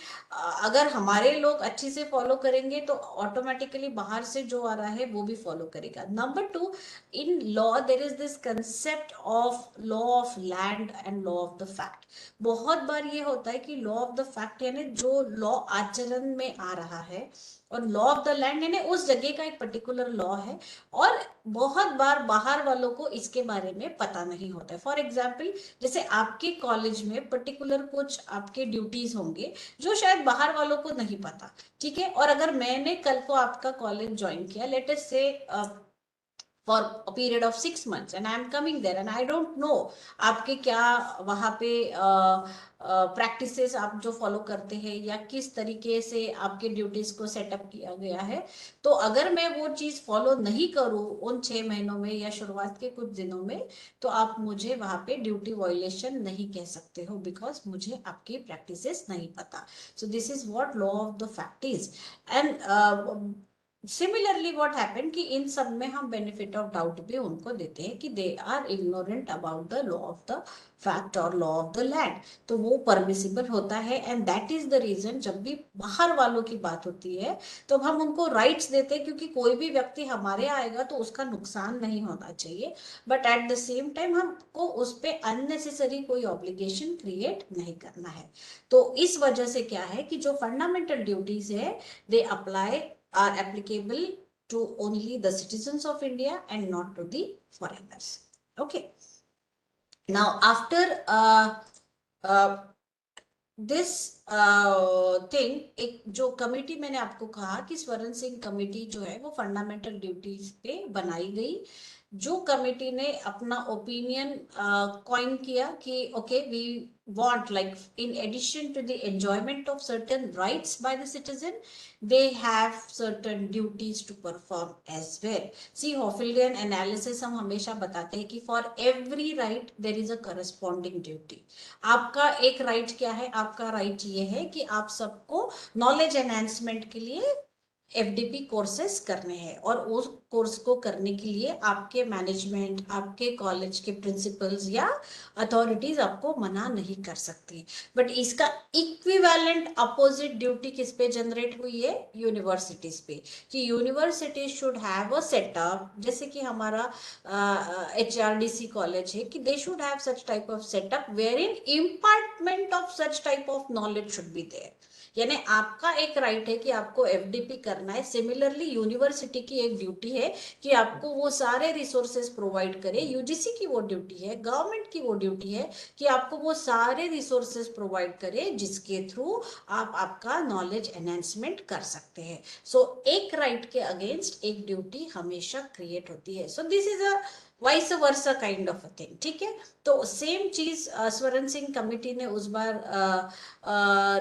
अगर हमारे लोग अच्छे से फॉलो करेंगे तो ऑटोमेटिकली बाहर से जो आ रहा है वो भी फॉलो करेगा. Number two, in law there is this concept of law of land and law of the fact. बहुत बार ये होता है कि लॉ ऑफ द फैक्ट यानी जो लॉ आचरण में आ रहा है, और लॉ ऑफ द लैंड यानी उस जगह का एक पर्टिकुलर लॉ है, और बहुत बार बाहर वालों को इसके बारे में पता नहीं होता है. फॉर एग्जाम्पल, जैसे आपके कॉलेज में पर्टिकुलर कुछ आपके ड्यूटीज होंगे जो शायद बाहर वालों को नहीं पता. ठीक है, और अगर मैंने कल को आपका कॉलेज ज्वाइन किया, लेट अस से for a period of 6 months and I am coming there and I don't know आपके क्या वहां पे प्रैक्टिसेस आप जो फॉलो करते हैं या किस तरीके से आपके ड्यूटीज को सेटअप किया गया है. तो अगर मैं वो चीज फॉलो नहीं करूं उन 6 महीनों में या शुरुआत के कुछ दिनों में, तो आप मुझे वहां पे ड्यूटी वायलेशन नहीं कह सकते हो, बिकॉज मुझे आपकी प्रैक्टिसेस नहीं पता. सो this is what law of the fact is. And similarly what happen कि इन सब में हम बेनिफिट ऑफ डाउट भी उनको देते हैं कि they are ignorant about the law of the fact और लॉ ऑफ द लैंड. तो वो परमिसिबल होता है. And that is the reason जब भी बाहर वालों की बात होती है तो हम उनको राइट्स देते हैं, क्योंकि कोई भी व्यक्ति हमारे आएगा तो उसका नुकसान नहीं होना चाहिए, but at the same time हमको उस पर अननेसेसरी कोई ऑब्लिगेशन क्रिएट नहीं करना है. तो इस वजह से क्या है कि जो फंडामेंटल ड्यूटीज है they apply are applicable to only the citizens of India and not to the foreigners. Okay. Now, after this thing, एक जो कमेटी मैंने आपको कहा कि स्वर्ण सिंह कमेटी जो है वो फंडामेंटल ड्यूटीज पे बनाई गई, जो कमेटी ने अपना ओपिनियन कॉइन किया कि okay we want, like, in addition to the enjoyment of certain rights by the citizen, they have certain duties to perform as well. See, Hoffelian analysis हम हमेशा बताते हैं कि for every right there is a corresponding duty. आपका एक right क्या है? आपका राइट ये है कि आप सबको नॉलेज एनहांसमेंट के लिए एफडीपी कोर्सेस करने हैं, और उस कोर्स को करने के लिए आपके मैनेजमेंट, आपके कॉलेज के प्रिंसिपल्स या अथॉरिटीज आपको मना नहीं कर सकती. बट इसका इक्विवेलेंट अपोजिट ड्यूटी किस पे जनरेट हुई है? यूनिवर्सिटीज पे, कि universities should have a setup, जैसे कि हमारा HRDC कॉलेज है, कि they should have such type of setup where in impartment of such type of knowledge should be there. यानी आपका एक राइट है कि आपको एफडीपी करना है. सिमिलरली यूनिवर्सिटी की एक ड्यूटी है कि आपको वो सारे रिसोर्सेज प्रोवाइड करे. यूजीसी की वो ड्यूटी है, गवर्नमेंट की वो ड्यूटी है कि आपको वो सारे रिसोर्सेज प्रोवाइड करे जिसके थ्रू आप आपका नॉलेज एनहांसमेंट कर सकते हैं. सो एक राइट के अगेंस्ट एक ड्यूटी हमेशा क्रिएट होती है. सो this is a vice versa kind of a thing. ठीक है, तो सेम चीज स्वर्ण सिंह कमेटी ने उस बार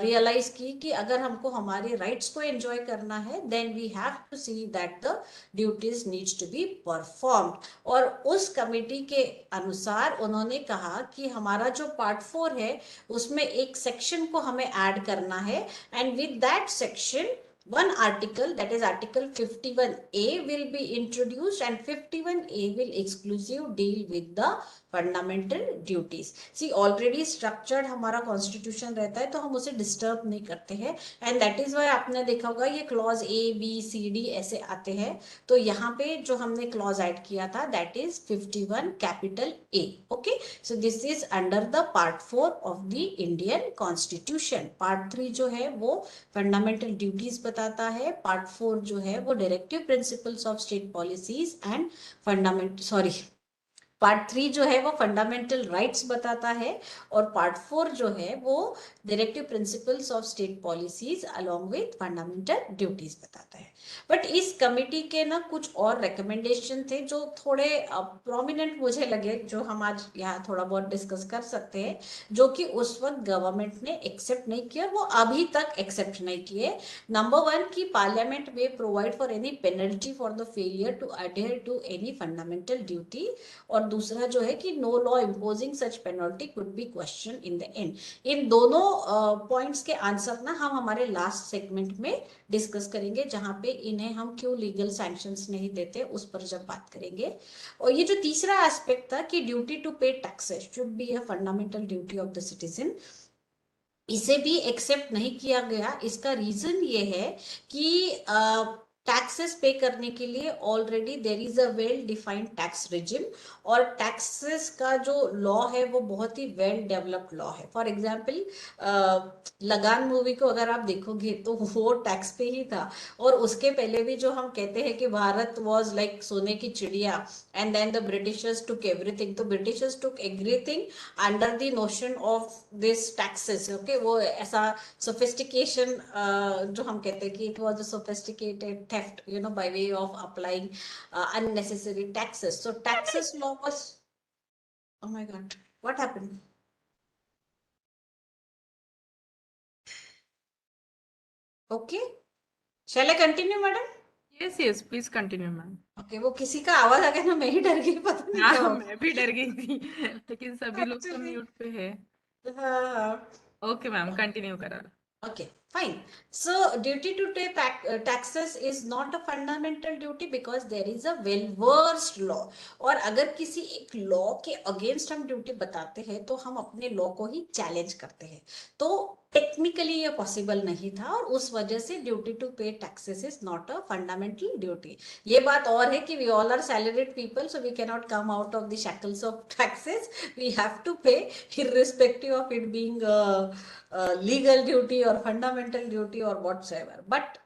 रियलाइज की कि अगर हमको हमारे राइट्स को एंजॉय करना है then we have to see that the duties needs to be performed. और उस कमेटी के अनुसार उन्होंने कहा कि हमारा जो पार्ट 4 है उसमें एक सेक्शन को हमें ऐड करना है, and with that section one article, that is article 51A, will be introduced, and 51A will exclusive deal with the fundamental duties. See already structured हमारा कॉन्स्टिट्यूशन रहता है तो हम उसे डिस्टर्ब नहीं करते हैं, एंड दैट इज वाई आपने देखा होगा ये clause A B C D ऐसे आते हैं. तो यहाँ पे जो हमने क्लॉज ऐड किया था that is 51 capital A. Okay, so this is under the part 4 of the Indian constitution. Part 3 जो है वो फंडामेंटल ड्यूटीज बताता है, पार्ट 4 जो है वो directive principles of state policies and part 3 जो है वो फंडामेंटल राइट्स बताता है, और पार्ट 4 जो है वो directive principles of state policies along with fundamental duties बताता है. बट इस कमिटी के ना कुछ और रिकमेंडेशन थे जो थोड़े प्रोमिनेंट मुझे लगे, जो हम आज यहाँ थोड़ा बहुत डिस्कस कर सकते हैं, जो कि उस वक्त गवर्नमेंट ने एक्सेप्ट नहीं किया, वो अभी तक एक्सेप्ट नहीं किए. नंबर 1 की पार्लियामेंट में provide for any penalty for the failure to adhere to any fundamental duty, और दूसरा जो है कि no law imposing such penalty could be question in the end. इन दोनों पॉइंट्स के आंसर ना हम हमारे लास्ट सेगमेंट में डिस्कस करेंगे, जहां पे इन्हें हम क्यों लीगल सैंक्शंस नहीं देते उस पर जब बात करेंगे। और ये जो तीसरा एस्पेक्ट था कि duty to pay taxes should be a fundamental duty of the citizen, इसे भी एक्सेप्ट नहीं किया गया। इसका रीजन ये है कि टैक्सेस पे करने के लिए already there is a well defined tax regime, और टैक्सेस का जो लॉ है वो बहुत ही वेल डेवलप्ड लॉ है। फॉर एग्जांपल लगान मूवी को अगर आप देखोगे तो वो टैक्स पे ही था, और उसके पहले भी जो हम कहते हैं कि भारत वाज लाइक सोने की चिड़िया and then the Britishers took everything, तो Britishers took everything under the notion of this taxes. Okay, वो ऐसा सोफिस्टिकेशन जो हम कहते हैं कि it was a sophisticated theft, you know, by way of applying unnecessary taxes. So taxes law was, oh my god, what happened? Okay, shall I continue, madam? Yes, yes, please continue, ma'am. Okay, वो किसी का आवाज आ गया ना, मैं ही डर गई, पता नहीं क्या हाँ, हो मैं भी डर गई थी लेकिन सभी लोग तो एक्चुअली। म्यूट पे है। हाँ। ओके मैम, कंटिन्यू करा। Okay, fine. So, duty to pay taxes is not a fundamental duty because there is a well-versed law. और अगर किसी एक लॉ के अगेंस्ट हम ड्यूटी बताते हैं तो हम अपने लॉ को ही चैलेंज करते हैं, तो टेक्निकली ये पॉसिबल नहीं था, और उस वजह से duty to pay taxes is not a fundamental duty. ये बात और है कि we all are salaried people, so we can not come out of the shackles of taxes, we have to pay irrespective of it being legal duty और fundamental duty और whatsoever. But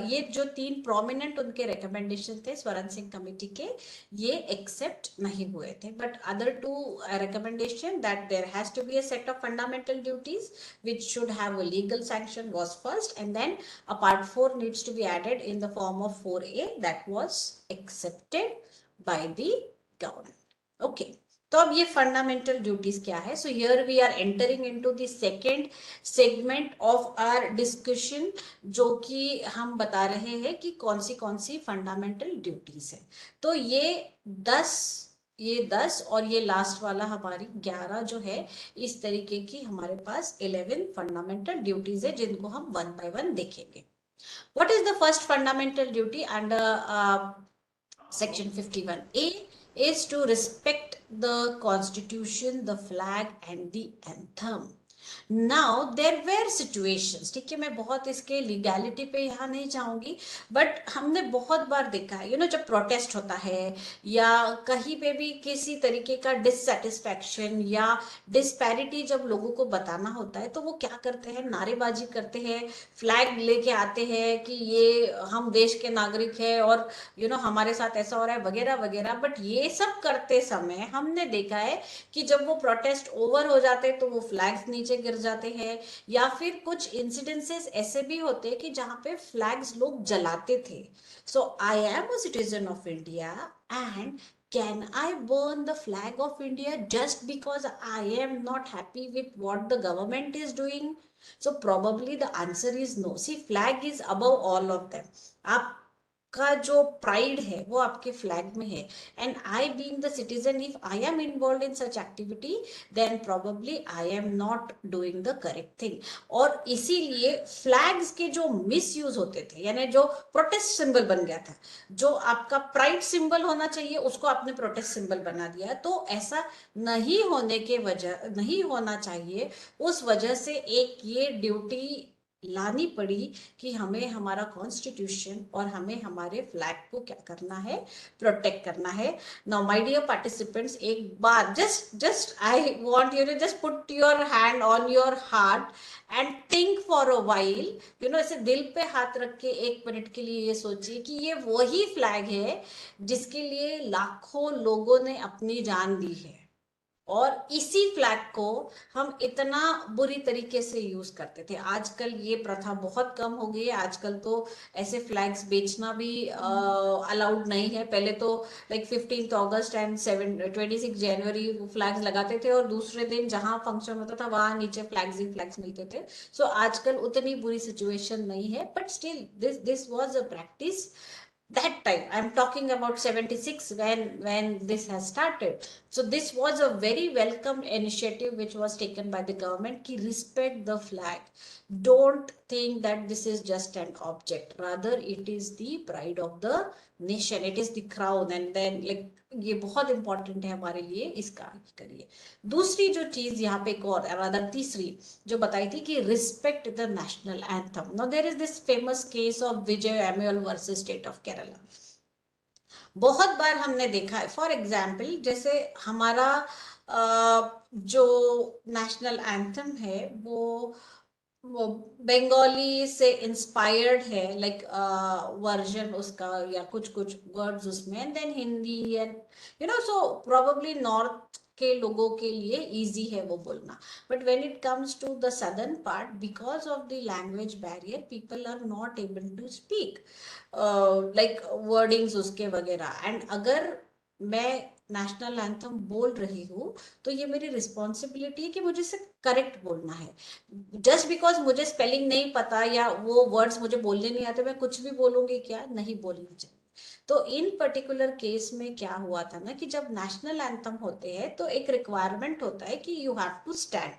ये जो तीन प्रोमिनेंट उनके recommendation थे Swaran Singh committee के, ये accept नहीं हुए थे। But other two recommendation that there has to be a set of fundamental duties which should have a legal sanction was first, and then a part 4 needs to be added in the form of 4A that was accepted by the government. Okay, तो अब ये fundamental duties क्या है? So here we are entering into the second segment of our discussion, जो कि हम बता रहे हैं कि कौन सी फंडामेंटल ड्यूटीज है। तो ये 10 और ये लास्ट वाला हमारी 11 जो है, इस तरीके की हमारे पास 11 फंडामेंटल ड्यूटीज है, जिनको हम वन बाय वन देखेंगे। What is the first fundamental duty under Section 51A is to respect the constitution, the flag and the anthem. Now there were situations, ठीक है, मैं बहुत इसके लीगैलिटी पे यहाँ नहीं जाऊंगी, बट हमने बहुत बार देखा है, यू नो, जब प्रोटेस्ट होता है या कहीं पे भी किसी तरीके का डिससेटिस्फैक्शन या डिस्पैरिटी जब लोगों को बताना होता है, तो वो क्या करते हैं, नारेबाजी करते हैं, फ्लैग लेके आते हैं कि ये हम देश के नागरिक हैं और यू नो हमारे साथ ऐसा हो रहा है वगैरह वगैरह। बट ये सब करते समय हमने देखा है कि जब वो प्रोटेस्ट ओवर हो जाते तो वो फ्लैग्स नीचे गिर जाते हैं, या फिर कुछ इंसिडेंसेस ऐसे भी होते हैं कि जहां पे फ्लैग्स लोग जलाते थे। So I am a citizen of India and can I burn the flag of India just because I am not happy with what the government is doing? So probably the answer is no. See, flag is above all of them. आप का जो pride है वो आपके flag में है, and I being the citizen, if I am involve in such activity, then probably I am not doing the correct thing. और इसीलिए फ्लैग्स के जो मिस यूज होते थे, यानी जो प्रोटेस्ट सिंबल बन गया था, जो आपका प्राइड सिंबल होना चाहिए उसको आपने प्रोटेस्ट सिंबल बना दिया, तो ऐसा नहीं होना चाहिए। उस वजह से एक ये ड्यूटी लानी पड़ी कि हमें हमारा कॉन्स्टिट्यूशन और हमें हमारे फ्लैग को क्या करना है, प्रोटेक्ट करना है। नाउ माय डियर पार्टिसिपेंट्स, एक बार just I want you to just put your hand on your heart and think for a while, you know, ऐसे दिल पे हाथ रख के एक मिनट के लिए ये सोचिए कि ये वही फ्लैग है जिसके लिए लाखों लोगों ने अपनी जान दी है, और इसी फ्लैग को हम इतना बुरी तरीके से यूज करते थे। आजकल ये प्रथा बहुत कम हो गई है, आजकल तो ऐसे फ्लैग्स बेचना भी अलाउड नहीं है। पहले तो like 15 August and 26 January flags लगाते थे, और दूसरे दिन जहां फंक्शन होता था वहां नीचे फ्लैग्स ही फ्लैग्स मिलते थे। सो आजकल उतनी बुरी सिचुएशन नहीं है, but still this was a practice that time I'm talking about 76 when this has started. So this was a very welcome initiative which was taken by the government ki respect the flag, don't think that this is just an object, rather it is the pride of the nation, it is the crown, and then like ये बहुत important है हमारे लिए, इसका करिए। दूसरी जो चीज यहाँ पे एक और rather तीसरी जो बताई थी कि respect the national anthem. Now there is this famous case of Vijay Emmanuel versus state of Kerala. बहुत बार हमने देखा है, फॉर एग्जाम्पल जैसे हमारा जो नेशनल एंथम है वो बंगाली से इंस्पायर्ड है, लाइक वर्जन उसका या कुछ कुछ वर्ड्स उसमें, and then Hindi and so probably north के लोगों के लिए इजी है वो बोलना, but when it comes to the southern part because of the language barrier people are not able to speak like wordings उसके वगैरह। एंड अगर मैं नेशनल एंथम बोल रही हूँ तो ये मेरी रिस्पॉन्सिबिलिटी है कि मुझे इसे करेक्ट बोलना है। जस्ट बिकॉज मुझे स्पेलिंग नहीं पता या वो वर्ड्स मुझे बोलने नहीं आते मैं कुछ भी बोलूंगी, क्या नहीं बोलना चाहिए। तो इन पर्टिकुलर केस में क्या हुआ था ना कि जब नेशनल एंथम होते हैं तो एक रिक्वायरमेंट होता है कि you have to stand.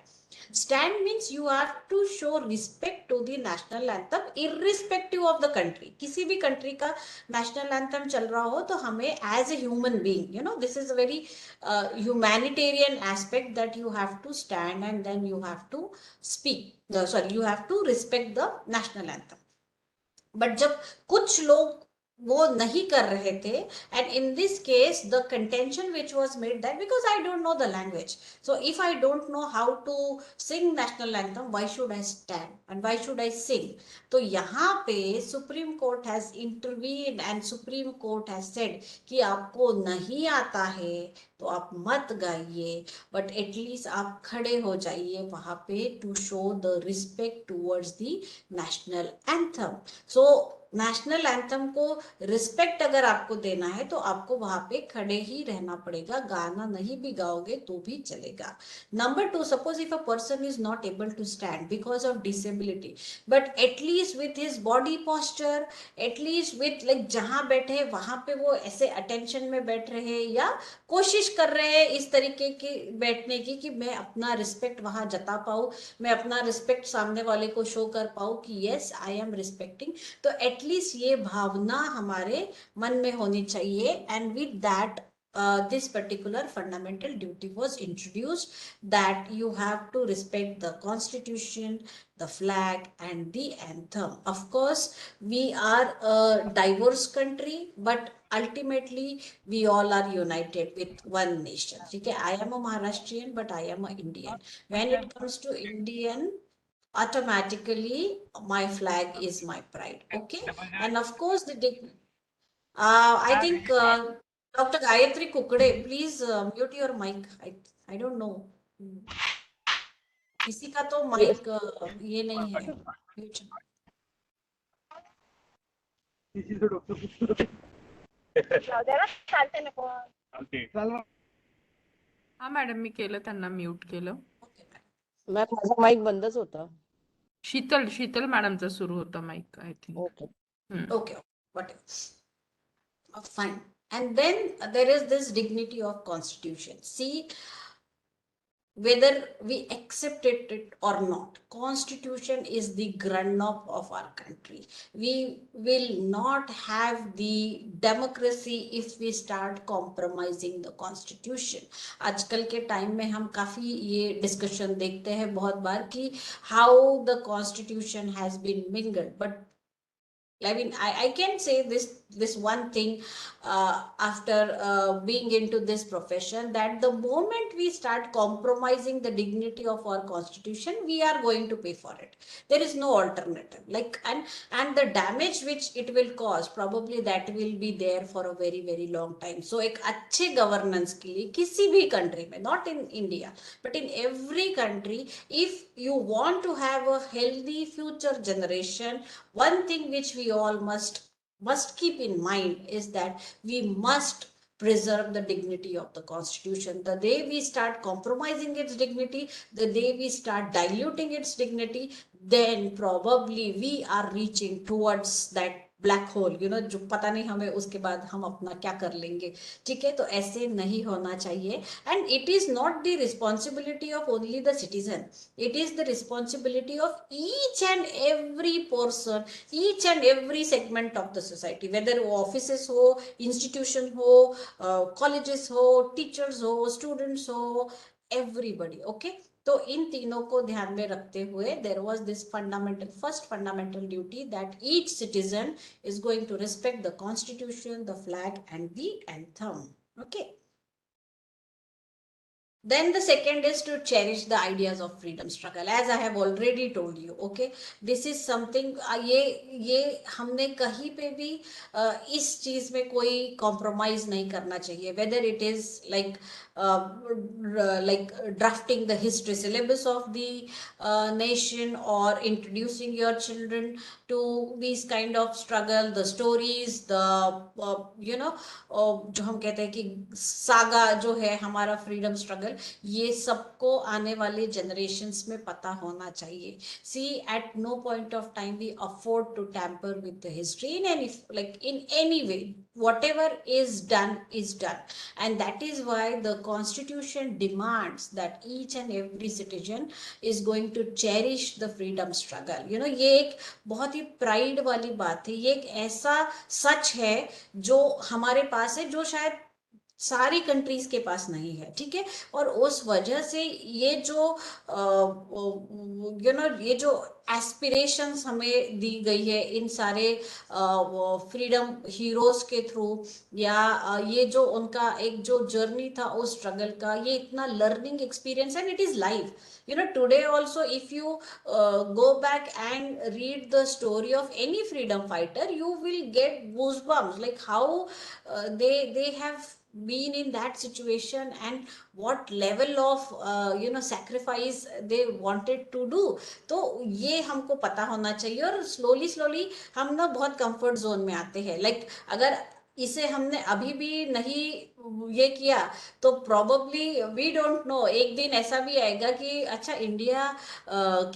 stand means you have to show respect to the national anthem irrespective of the country। किसी भी कंट्री का नेशनल एंथम चल रहा हो तो हमें as a human being this is a very humanitarian aspect that you have to stand and then you have to speak sorry you have to respect the national anthem। But जब कुछ लोग वो नहीं कर रहे थे, and in this case the contention which was made that because I don't know the language, so if I don't know how to sing national anthem why should I stand and why should I sing. तो यहाँ पे Supreme Court has intervene and Supreme Court has said कि आपको नहीं आता है तो आप मत गाइए, बट एटलीस्ट आप खड़े हो जाइए वहां पे to show the respect towards the national anthem. So national anthem को रिस्पेक्ट अगर आपको देना है तो आपको वहां पे खड़े ही रहना पड़ेगा, गाना नहीं भी गाओगे तो भी चलेगा। Number two, suppose if a person is not able to stand because of disability, but at least with his body posture, at least with like जहां बैठे वहां पे वो ऐसे अटेंशन में बैठ रहे हैं या कोशिश कर रहे हैं इस तरीके की बैठने की कि मैं अपना रिस्पेक्ट वहां जता पाऊं, मैं अपना रिस्पेक्ट सामने वाले को शो कर पाऊं कि यस आई एम रिस्पेक्टिंग। तो एटलीस्ट ये भावना हमारे मन में होनी चाहिए, and with that this particular fundamental duty was introduced that you have to respect the constitution, the flag and the anthem। Of course we are a diverse country but ultimately we all are united with one nation, ठीक है। I am a Maharashtrian but I am a Indian। when it comes to Indian, automatically my flag is my pride, okay। and of course I think Dr. Gayatri Kukde, please mute your mic। I don't know, किसी का तो mic ये नहीं है mute. हा madam मी केलं, त्यांना mute केलं। ओके मॅम माझा माईक बंदच होता। शीतल मॅडमचा सुरू होता mic I think. Okay okay whatever, fine। and then there is this dignity of constitution। see, whether we accept it or not, constitution is the grundknop of our country। we will not have the democracy if we start compromising the constitution। आजकल के time में हम काफी ये discussion देखते हैं बहुत बार कि how the constitution has been mingled, but I mean, I can say this one thing after being into this profession, that the moment we start compromising the dignity of our constitution, we are going to pay for it। There is no alternative, like and the damage which it will cause, probably that will be there for a very very long time। so एक अच्छे governance के लिए किसी भी country में, not in India but in every country, if you want to have a healthy future generation, one thing which we all must keep in mind is that we must preserve the dignity of the constitution। the day we start compromising its dignity, the day we start diluting its dignity, then probably we are reaching towards that black hole, जो पता नहीं हमें उसके बाद हम अपना क्या कर लेंगे। ठीक है, तो ऐसे नहीं होना चाहिए। And it is not the responsibility of only the citizen, it is the responsibility of each and every person, each and every segment of the society, whether वो ऑफिसेस हो, इंस्टीट्यूशन हो, कॉलेजेस हो, टीचर्स हो, students हो, everybody. Okay, तो इन तीनों को ध्यान में रखते हुए there was this first fundamental duty that each citizen is going to respect the constitution, the flag, and the anthem. Okay. Then the second is to cherish the ideas of freedom struggle, as I have already told you. Okay, this is something, ये हमने कहीं पे भी इस चीज में कोई compromise नहीं करना चाहिए, whether it is like drafting the history syllabus of the nation, or introducing your children to these kind of struggle, the stories, the जो हम कहते हैं कि सागा जो है हमारा फ्रीडम स्ट्रगल, ये सबको आने वाले जनरेशन्स में पता होना चाहिए. See, at no point of time we afford to tamper with the history in any, like in any way. Whatever is done, and that is why the constitution demands that each and every citizen is going to cherish the freedom struggle. ये एक बहुत ही pride वाली बात है, ये एक ऐसा सच है जो हमारे पास है, जो शायद सारी कंट्रीज के पास नहीं है. ठीक है, और उस वजह से ये जो ये जो एस्पिरेशंस हमें दी गई है इन सारे फ्रीडम हीरोज के थ्रू, या ये जो उनका एक जो जर्नी था उस स्ट्रगल का, ये इतना लर्निंग एक्सपीरियंस है, it is life. Today also, if you go back and read the story of any freedom fighter, you will get goosebumps, like how they have been in that situation, and what level of sacrifice they wanted to do. तो ये हमको पता होना चाहिए. और slowly हम ना बहुत कंफर्ट जोन में आते हैं. लाइक अगर इसे हमने अभी भी नहीं ये किया तो प्रोबेबली वी डोंट नो, एक दिन ऐसा भी आएगा कि अच्छा इंडिया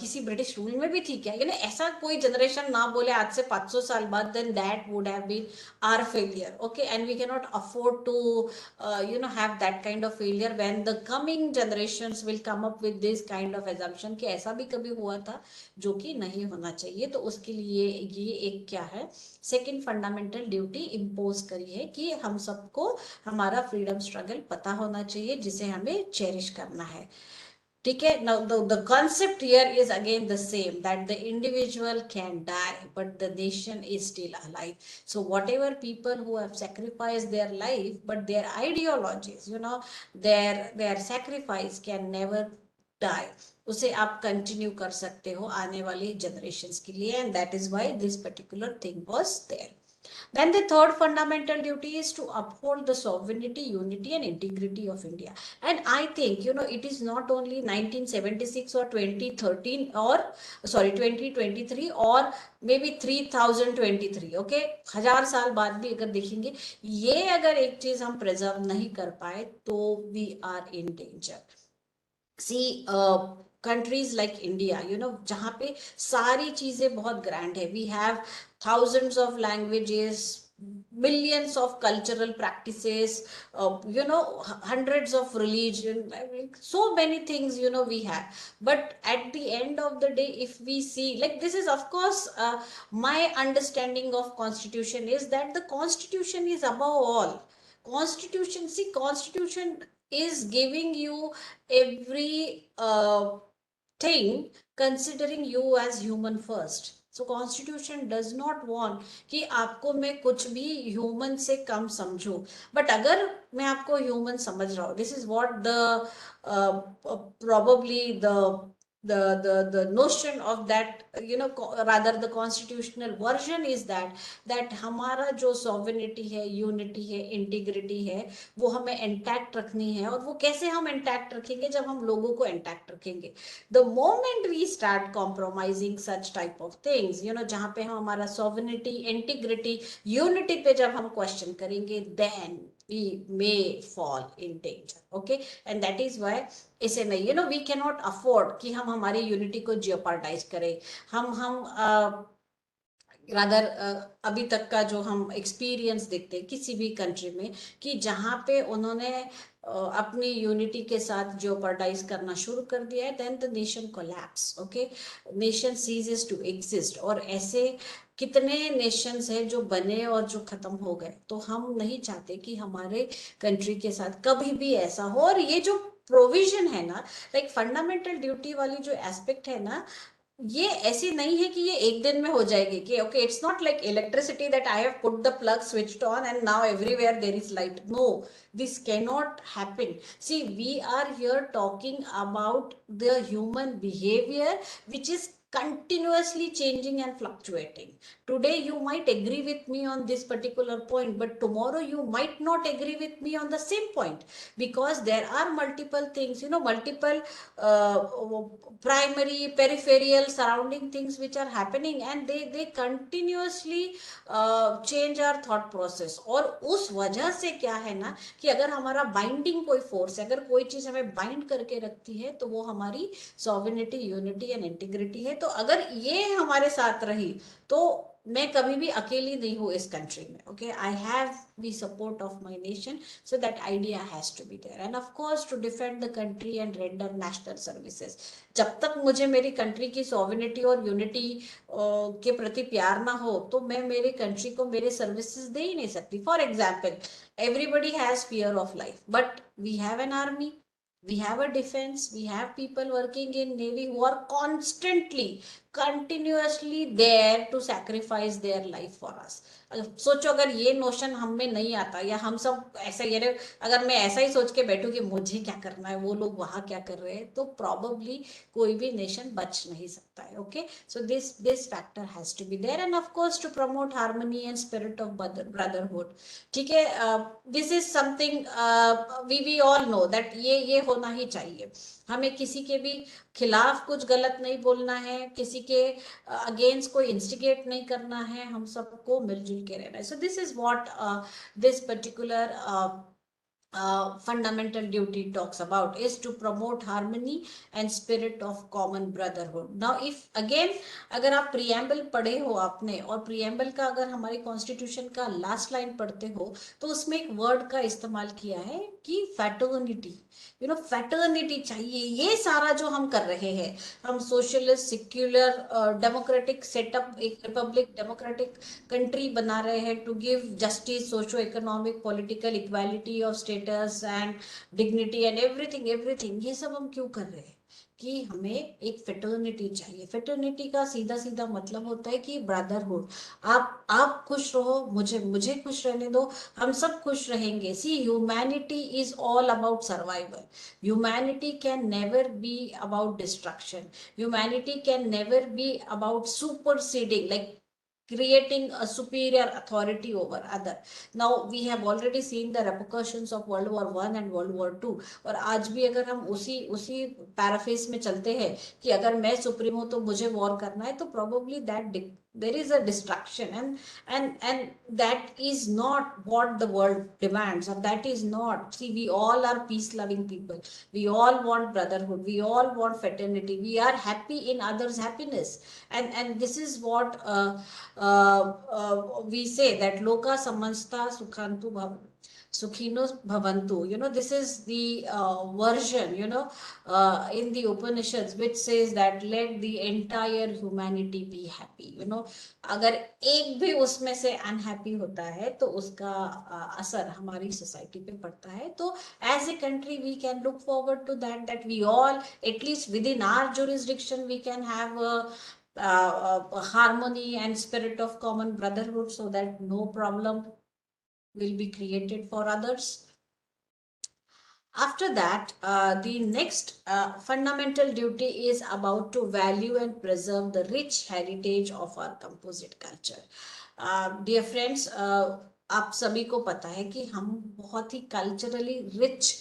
किसी ब्रिटिश रूल में भी थी क्या, ऐसा कोई जनरेशन ना बोले आज से 500 साल बाद, then that would have been our failure. Okay, and we can not afford to have that kind of failure when the coming generations will come up with this kind of assumption कि ऐसा भी कभी हुआ था, जो कि नहीं होना चाहिए. तो उसके लिए ये एक क्या है, सेकंड फंडामेंटल ड्यूटी इम्पोज करी है कि हम सबको हमारा फ्रीडम स्ट्रगल पता होना चाहिए, जिसे हमें चेरिश करना है. ठीक है, now the concept here is again the same, that the individual can die but the nation is still alive. So whatever people who have sacrificed their life, but their ideologies, their sacrifice can never die, उसे आप continue कर सकते हो आने वाली generations के लिए, and that is why this particular thing was there. Then the third fundamental duty is to uphold the sovereignty, unity, and integrity of India. And I think, it is not only 1976 or 2013 or 2023 or maybe 3023. Okay, 1000 साल बाद भी अगर देखेंगे, ये अगर एक चीज हम प्रिजर्व नहीं कर पाए तो we are in danger. See, countries like India, जहाँ पे सारी चीजें बहुत ग्रैंड है, we have thousands of languages, millions of cultural practices, hundreds of religion, so many things, we have. But at the end of the day, if we see, like, this is of course my understanding of constitution is that the constitution is above all. Constitution is giving you every thing, considering you as human first. So constitution does not want कि आपको मैं कुछ भी human से कम समझूं. But अगर मैं आपको human समझ रहा हूं, this is what the probably the notion of that, rather the constitutional version is that हमारा जो sovereignty है, unity है, integrity है, वो हमें intact रखनी है. और वो कैसे हम intact रखेंगे, जब हम लोगों को intact रखेंगे. The moment we start compromising such type of things, जहाँ पे हम हमारा sovereignty, integrity, unity पे जब हम question करेंगे, then we may fall in danger. Okay, and that is why इसे नहीं, we cannot afford कि हम हमारी यूनिटी को जियोपार्डाइज करें. हम रादर अभी तक का जो हम एक्सपीरियंस देखते हैं किसी भी कंट्री में, कि जहाँ पे उन्होंने अपनी यूनिटी के साथ जियोपर्टाइज करना शुरू कर दिया है, then the nation collapse, okay, nation ceases to exist. और ऐसे कितने नेशंस हैं जो बने और जो खत्म हो गए। तो हम नहीं चाहते कि हमारे कंट्री के साथ कभी भी ऐसा हो। और ये जो प्रोविजन है ना, लाइक फंडामेंटल ड्यूटी वाली जो एस्पेक्ट है ना, ये ऐसी नहीं है कि ये एक दिन में हो जाएगी, कि okay, it's not like electricity that I have put the plug switched on and now everywhere there is light. No, this can not happen. See, we are here talking about the human behaviour which is continuously changing and fluctuating. Today you might agree with me on this particular point, but tomorrow you might not agree with me on the same point, because there are multiple things, multiple primary, peripheral, surrounding things which are happening, and they continuously change our thought process. और उस वजह से क्या है ना, कि अगर हमारा बाइंडिंग कोई फोर्स है, अगर कोई चीज हमें बाइंड करके रखती है, तो वो हमारी सॉवरेनिटी, यूनिटी एंड इंटीग्रिटी है। तो अगर ये हमारे साथ रही, तो मैं कभी भी अकेली नहीं हूँ इस कंट्री में। Okay, I have the support of my nation, so that idea has to be there, and of course to defend the country and render national services. जब तक मुझे मेरी कंट्री की सॉवरेनिटी और यूनिटी के प्रति प्यार ना हो, तो मैं मेरी कंट्री को मेरे सर्विसेज दे ही नहीं सकती। For example, everybody has fear of life, but we have an army, we have a defense, we have people working in navy who are constantly, continuously there to sacrifice their life for us. सोचो, अगर ये notion हम में नहीं आता, या हम सब ऐसा ये अगर मैं ऐसा ही सोच के बैठूं कि मुझे क्या करना है, वो लोग वहां क्या कर रहे हैं, तो प्रॉबली कोई भी नेशन बच नहीं सकता है। Okay, so this factor has to be there, and of course to promote harmony and spirit of brotherhood. ठीक है, this is something we all know that ये होना ही चाहिए। हमें किसी के भी खिलाफ कुछ गलत नहीं बोलना है, किसी के अगेंस्ट कोई इंस्टिगेट नहीं करना है, हम सबको मिलजुल के रहना है। सो this is what this particular fundamental duty talks about, is to promote harmony and spirit of common brotherhood. Now if again, अगर आप प्रियम्बल पढ़े हो आपने, और प्रियम्बल का अगर हमारे कॉन्स्टिट्यूशन का लास्ट लाइन पढ़ते हो, तो उसमें एक वर्ड का इस्तेमाल किया है कि फैटर्निटी। फैटर्निटी चाहिए। ये सारा जो हम कर रहे हैं, हम सोशलिस्ट, सेक्युलर, डेमोक्रेटिक सेटअप, एक रिपब्लिक डेमोक्रेटिक कंट्री बना रहे हैं, to give justice, socio economic, political equality of status and dignity and everything everything. ये सब हम क्यों कर रहे हैं? कि हमें एक फेटर्निटी चाहिए। फेटर्निटी का सीधा सीधा मतलब होता है कि ब्रदरहुड। आप खुश रहो, मुझे खुश रहने दो, हम सब खुश रहेंगे। See, humanity is all about survival. Humanity can never be about destruction. Humanity can never be about superseding, like creating a superior authority over other. Now we have already seen the repercussions of World War I and World War II. और आज भी अगर हम उसी पैराफेस में चलते हैं कि अगर मैं सुप्रीम हूं तो मुझे वॉर करना है, तो probably that there is a distraction, and that is not what the world demands, or that is not. See, we all are peace loving people, we all want brotherhood, we all want fraternity, we are happy in others happiness, and this is what we say, that loka samasta sukhantu sukhino bhavantu. This is the version, in the Upanishads, which says that let the entire humanity be happy. अगर एक भी उसमें से unhappy होता है, तो उसका असर हमारी सोसाइटी पे पड़ता है। तो as a country we can look forward to that we all, at least within our jurisdiction, we can have harmony and spirit of common brotherhood, so that no problem will be created for others. After that, the next fundamental duty is about to value and preserve the rich heritage of our composite culture. Dear friends, आप सभी को पता है कि हम बहुत ही culturally rich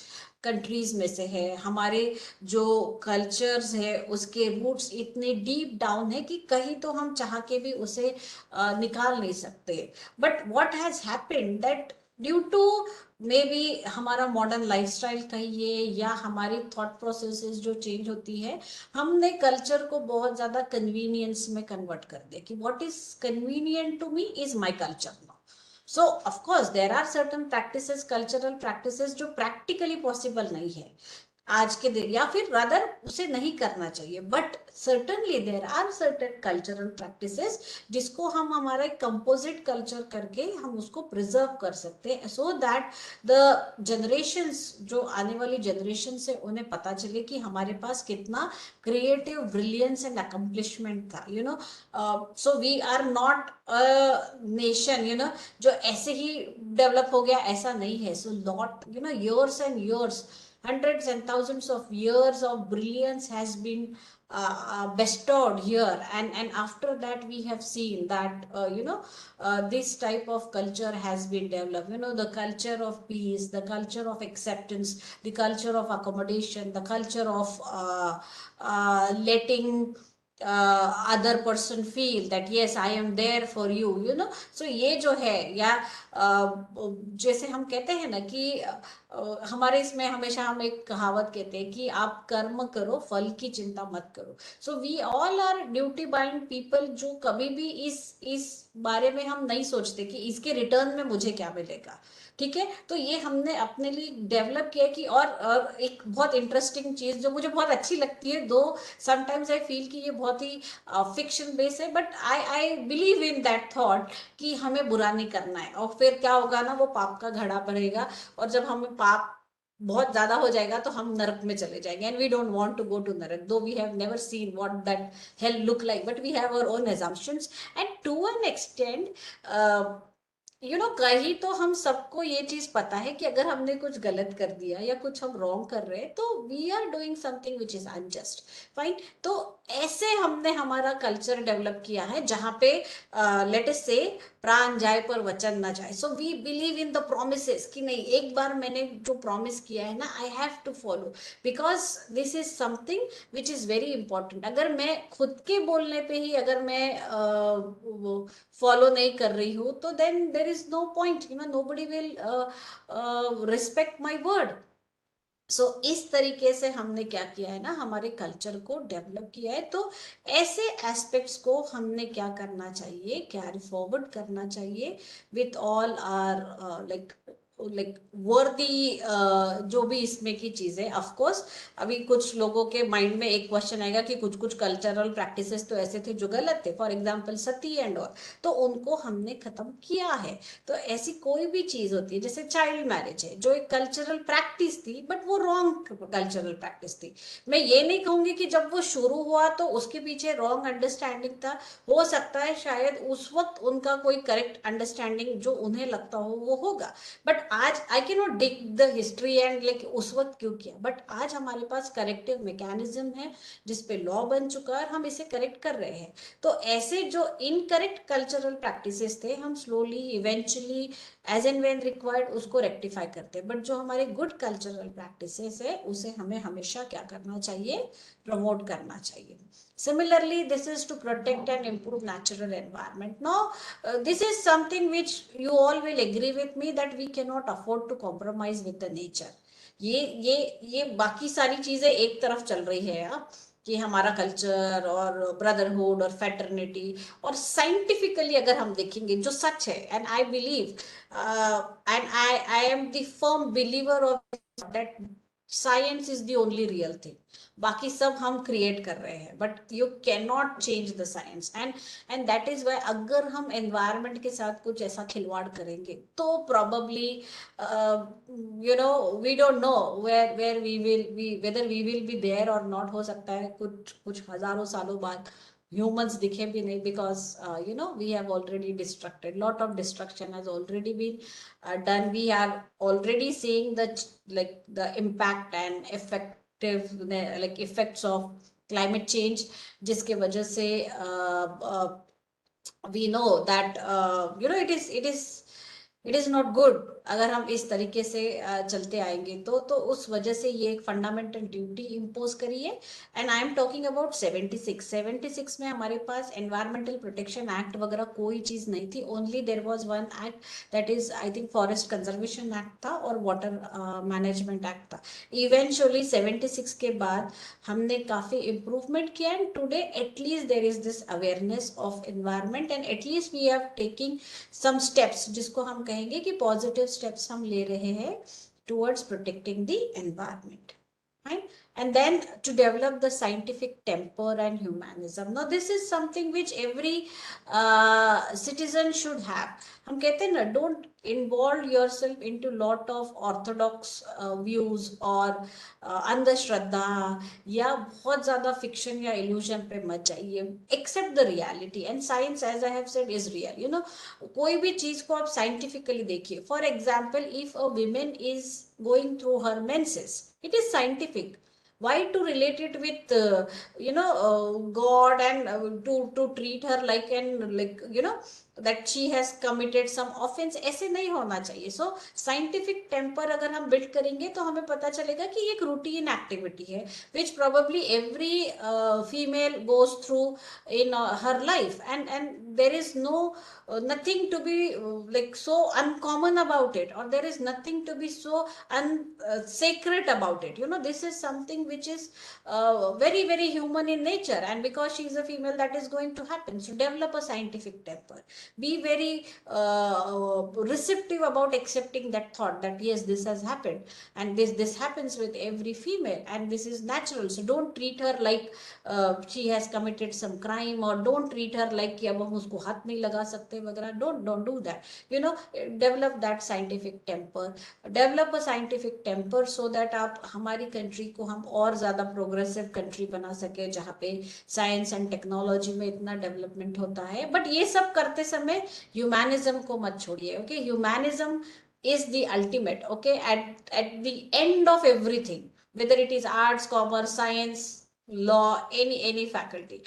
countries में से है। हमारे जो कल्चर्स है उसके रूट्स इतने डीप डाउन है कि कहीं तो हम चाह के भी उसे निकाल नहीं सकते। But what has happened that due to may be हमारा मॉडर्न लाइफस्टाइल कहिए या हमारी थॉट प्रोसेसेस जो चेंज होती है, हमने कल्चर को बहुत ज्यादा कन्वीनियंस में कन्वर्ट कर दिया कि what is convenient to me is my culture now. So of course there are certain practices, cultural practices जो प्रैक्टिकली पॉसिबल नहीं है आज के दिन, या फिर रादर उसे नहीं करना चाहिए. But certainly there are certain cultural practices जिसको हम हमारा एक कंपोजिट कल्चर करके हम उसको प्रिजर्व कर सकते हैं, सो दैट द जनरेशंस जो आने वाली जनरेशन से उन्हें पता चले कि हमारे पास कितना क्रिएटिव ब्रिलियंस एंड अकम्पलिशमेंट था. You know, so we are not a nation you know जो ऐसे ही डेवलप हो गया, ऐसा नहीं है. So lot you know years and years, hundreds and thousands of years of brilliance has been bestowed here, and after that we have seen that this type of culture has been developed. You know, the culture of peace, the culture of acceptance, the culture of accommodation, the culture of letting other person feel that yes I am there for you, you know. So ये जो है, या जैसे हम कहते हैं ना कि हमारे इसमें हमेशा हम एक कहावत कहते हैं कि आप कर्म करो, फल की चिंता मत करो. So we all are duty bound people, जो कभी भी इस बारे में हम नहीं सोचते कि इसके रिटर्न में मुझे क्या मिलेगा. ठीक है, तो ये हमने अपने लिए डेवलप किया कि, और एक बहुत इंटरेस्टिंग चीज जो मुझे बहुत अच्छी लगती है, दो समटाइम्स आई फील कि ये बहुत ही फिक्शन बेस है, but I believe in that thought कि हमें बुरा नहीं करना है. और फिर क्या होगा ना, वो पाप का घड़ा भरेगा, और जब हमें पाप बहुत ज्यादा हो जाएगा तो हम नरक में चले जाएंगे. And we don't want to go to नरक, though we have never seen what that hell look like, but we have our own assumptions. And to an extent you know, कहीं तो हम सबको ये चीज पता है कि अगर हमने कुछ गलत कर दिया या कुछ हम रॉन्ग कर रहे हैं तो we are doing something which is unjust. Fine. तो ऐसे हमने हमारा कल्चर डेवलप किया है जहां पे लेट अस से प्राण जाए पर वचन ना जाए. So we believe in the promises कि नहीं, एक बार मैंने जो प्रॉमिस किया है ना, I have to follow, because this is something which is very important. अगर मैं खुद के बोलने पे ही अगर मैं फॉलो नहीं कर रही हूँ तो then there is no point, you know, nobody will respect my word. So इस तरीके से हमने क्या किया है ना, हमारे कल्चर को डेवलप किया है. तो ऐसे एस्पेक्ट्स को हमने क्या करना चाहिए, कैरी फॉरवर्ड करना चाहिए विथ ऑल आर लाइक वर्दी जो भी इसमें की चीजें. ऑफ कोर्स अभी कुछ लोगों के माइंड में एक क्वेश्चन आएगा कि कुछ कुछ कल्चरल प्रैक्टिसेस तो ऐसे थे जो गलत थे, for example Sati and all, तो उनको हमने खत्म किया है. तो ऐसी कोई भी चीज होती है, जैसे चाइल्ड मैरिज है जो एक कल्चरल प्रैक्टिस थी, बट वो रॉन्ग कल्चरल प्रैक्टिस थी. मैं ये नहीं कहूंगी कि जब वो शुरू हुआ तो उसके पीछे रॉन्ग अंडरस्टैंडिंग था. हो सकता है शायद उस वक्त उनका कोई करेक्ट अंडरस्टैंडिंग जो उन्हें लगता हो वो होगा, बट आज I can not dig the history and like उस वक्त क्यों किया. बट आज हमारे पास करेक्टिव मैकेनिज्म है जिसपे लॉ बन चुका है और हम इसे करेक्ट कर रहे हैं. तो ऐसे जो इनकरेक्ट कल्चरल प्रैक्टिसेस थे, हम slowly eventually as and when required उसको रेक्टिफाई करते हैं. बट जो हमारे गुड कल्चरल प्रैक्टिसेस है उसे हमें हमेशा क्या करना चाहिए, प्रमोट करना चाहिए. Similarly, this is to protect and improve natural environment. Now, this is something which you all will agree with me that we cannot afford to compromise with the nature. ये बाकी सारी चीजें एक तरफ चल रही है यार, कि हमारा कल्चर और ब्रदरहुड और फैटर्निटी, और साइंटिफिकली अगर हम देखेंगे जो सच है, and I believe and I am the firm believer of that science is the only real thing. बाकी सब हम क्रिएट कर रहे हैं, but you can not change the science. And that is why अगर हम एनवायरमेंट के साथ कुछ ऐसा खिलवाड़ करेंगे तो probably you know we don't know where we will be, whether we will be there और नॉट. हो सकता है कुछ कुछ हजारों सालों बाद humans दिखे भी नहीं, because you know we have already destructed, lot of destruction has already been done. We are already seeing the like the impact and effective like effects of climate change, जिसके वजह से we know that you know it is not good. अगर हम इस तरीके से चलते आएंगे तो उस वजह से ये एक फंडामेंटल ड्यूटी इम्पोज करी है। And I am talking about 76 में हमारे पास एनवायरमेंटल प्रोटेक्शन एक्ट वगैरह कोई चीज नहीं थी। Only there was one act, that is I think forest conservation act था और वाटर मैनेजमेंट एक्ट था। इवेंचुअली 76 के बाद हमने काफी इम्प्रूवमेंट किया and today at least there is this awareness of environment and at least we are taking some steps, जिसको हम कहेंगे कि पॉजिटिव स्टेप्स हम ले रहे हैं towards protecting the environment, right? And then to develop the scientific temper and humanism. Now this is something which every citizen should have. हम कहते हैं ना, don't involve yourself into lot of orthodox views और अंधश्रद्धा या बहुत ज्यादा fiction या illusion पे मत जाइए. Accept the reality and science, as I have said, is real. You know, कोई भी चीज को आप scientifically देखिए. For example, if a woman is going through her menses, it is scientific. Why to relate it with God and to treat her like that she has committed some offense? ऐसे नहीं होना चाहिए. So scientific temper अगर हम build करेंगे तो हमें पता चलेगा कि ये एक routine activity है which probably every female goes through in her life, and there is nothing to be like so uncommon about it, or there is nothing to be so sacred about it. You know, this is something which is very very human in nature, and because she is a female, that is going to happen. So develop a scientific temper, be very receptive about accepting that thought that yes, this has happened and this happens with every female and this is natural. So don't treat her like she has committed some crime, or don't treat her like कि अब हम उसको हाथ नहीं लगा सकते वगैरह. Don't do that. You know, develop that scientific temper, develop a scientific temper so that आप हमारी कंट्री को हम और ज्यादा प्रोग्रेसिव कंट्री बना सके जहाँ पे साइंस एंड टेक्नोलॉजी में इतना डेवलपमेंट होता है. बट ये सब करते समय ह्यूमैनिज्म को मत छोड़िए. Okay, humanism is the ultimate, okay, at the end of everything, whether it is arts, commerce, science, law, any faculty.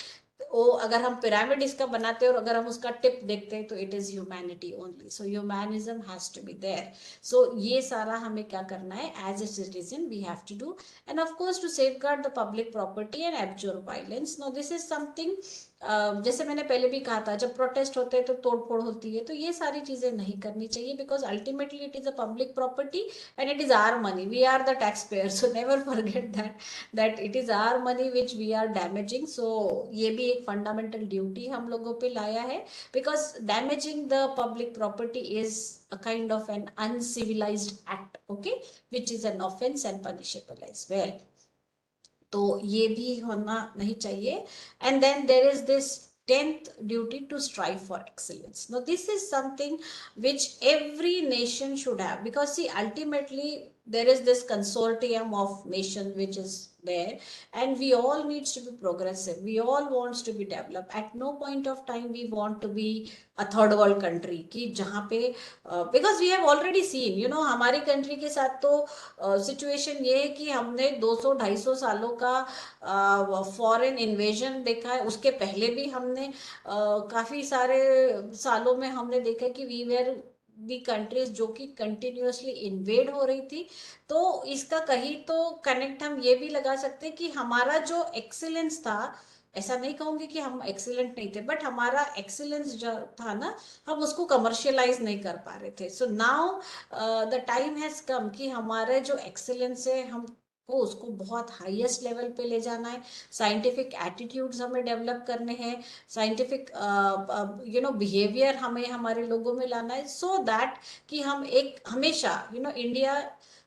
वो अगर हम पिरामिड इसका बनाते हैं और अगर हम उसका टिप देखते हैं तो it is humanity only. So humanism has to be there. So ये सारा हमें क्या करना है as a citizen we have to do. And of course to safeguard the public property and abjure violence. No this is something, जैसे मैंने पहले भी कहा था, जब प्रोटेस्ट होते हैं तो तोड़फोड़ होती है, तो ये सारी चीजें नहीं करनी चाहिए because ultimately it is a public property and it is our money. We are the taxpayers, so never forget that it is our money which we are damaging. So ये भी एक fundamental duty हम लोगों पे लाया है, because damaging the public property is a kind of an uncivilized act, okay, which is an offense and punishable as well. तो ये भी होना नहीं चाहिए. And then there is this 10th duty to strive for excellence. Now this is something which every nation should have, because see, ultimately there is this consortium of nations which is there, and we all needs to be progressive, we all wants to be developed. At no point of time we want to be a third world country कि जहाँ पे because we have already seen, you know, हमारी country के साथ तो situation ये है कि हमने 200-250 सालों का फॉरेन इन्वेजन देखा है. उसके पहले भी हमने काफी सारे सालों में हमने देखा कि वी वेर दी कंट्रीज जो कि कंटिन्यूअसली इन्वेड हो रही थी. तो इसका कहीं तो कनेक्ट हम ये भी लगा सकते हैं कि हमारा जो एक्सीलेंस था, ऐसा नहीं कहूंगी कि हम एक्सीलेंट नहीं थे, बट हमारा एक्सीलेंस जो था ना, हम उसको कमर्शियलाइज नहीं कर पा रहे थे. So now the time has come कि हमारे जो एक्सीलेंस है हम को उसको बहुत हाईएस्ट लेवल पे ले जाना है. साइंटिफिक एटीट्यूड्स हमें डेवलप करने हैं, साइंटिफिक बिहेवियर हमें हमारे लोगों में लाना है, सो दैट कि हम एक हमेशा इंडिया,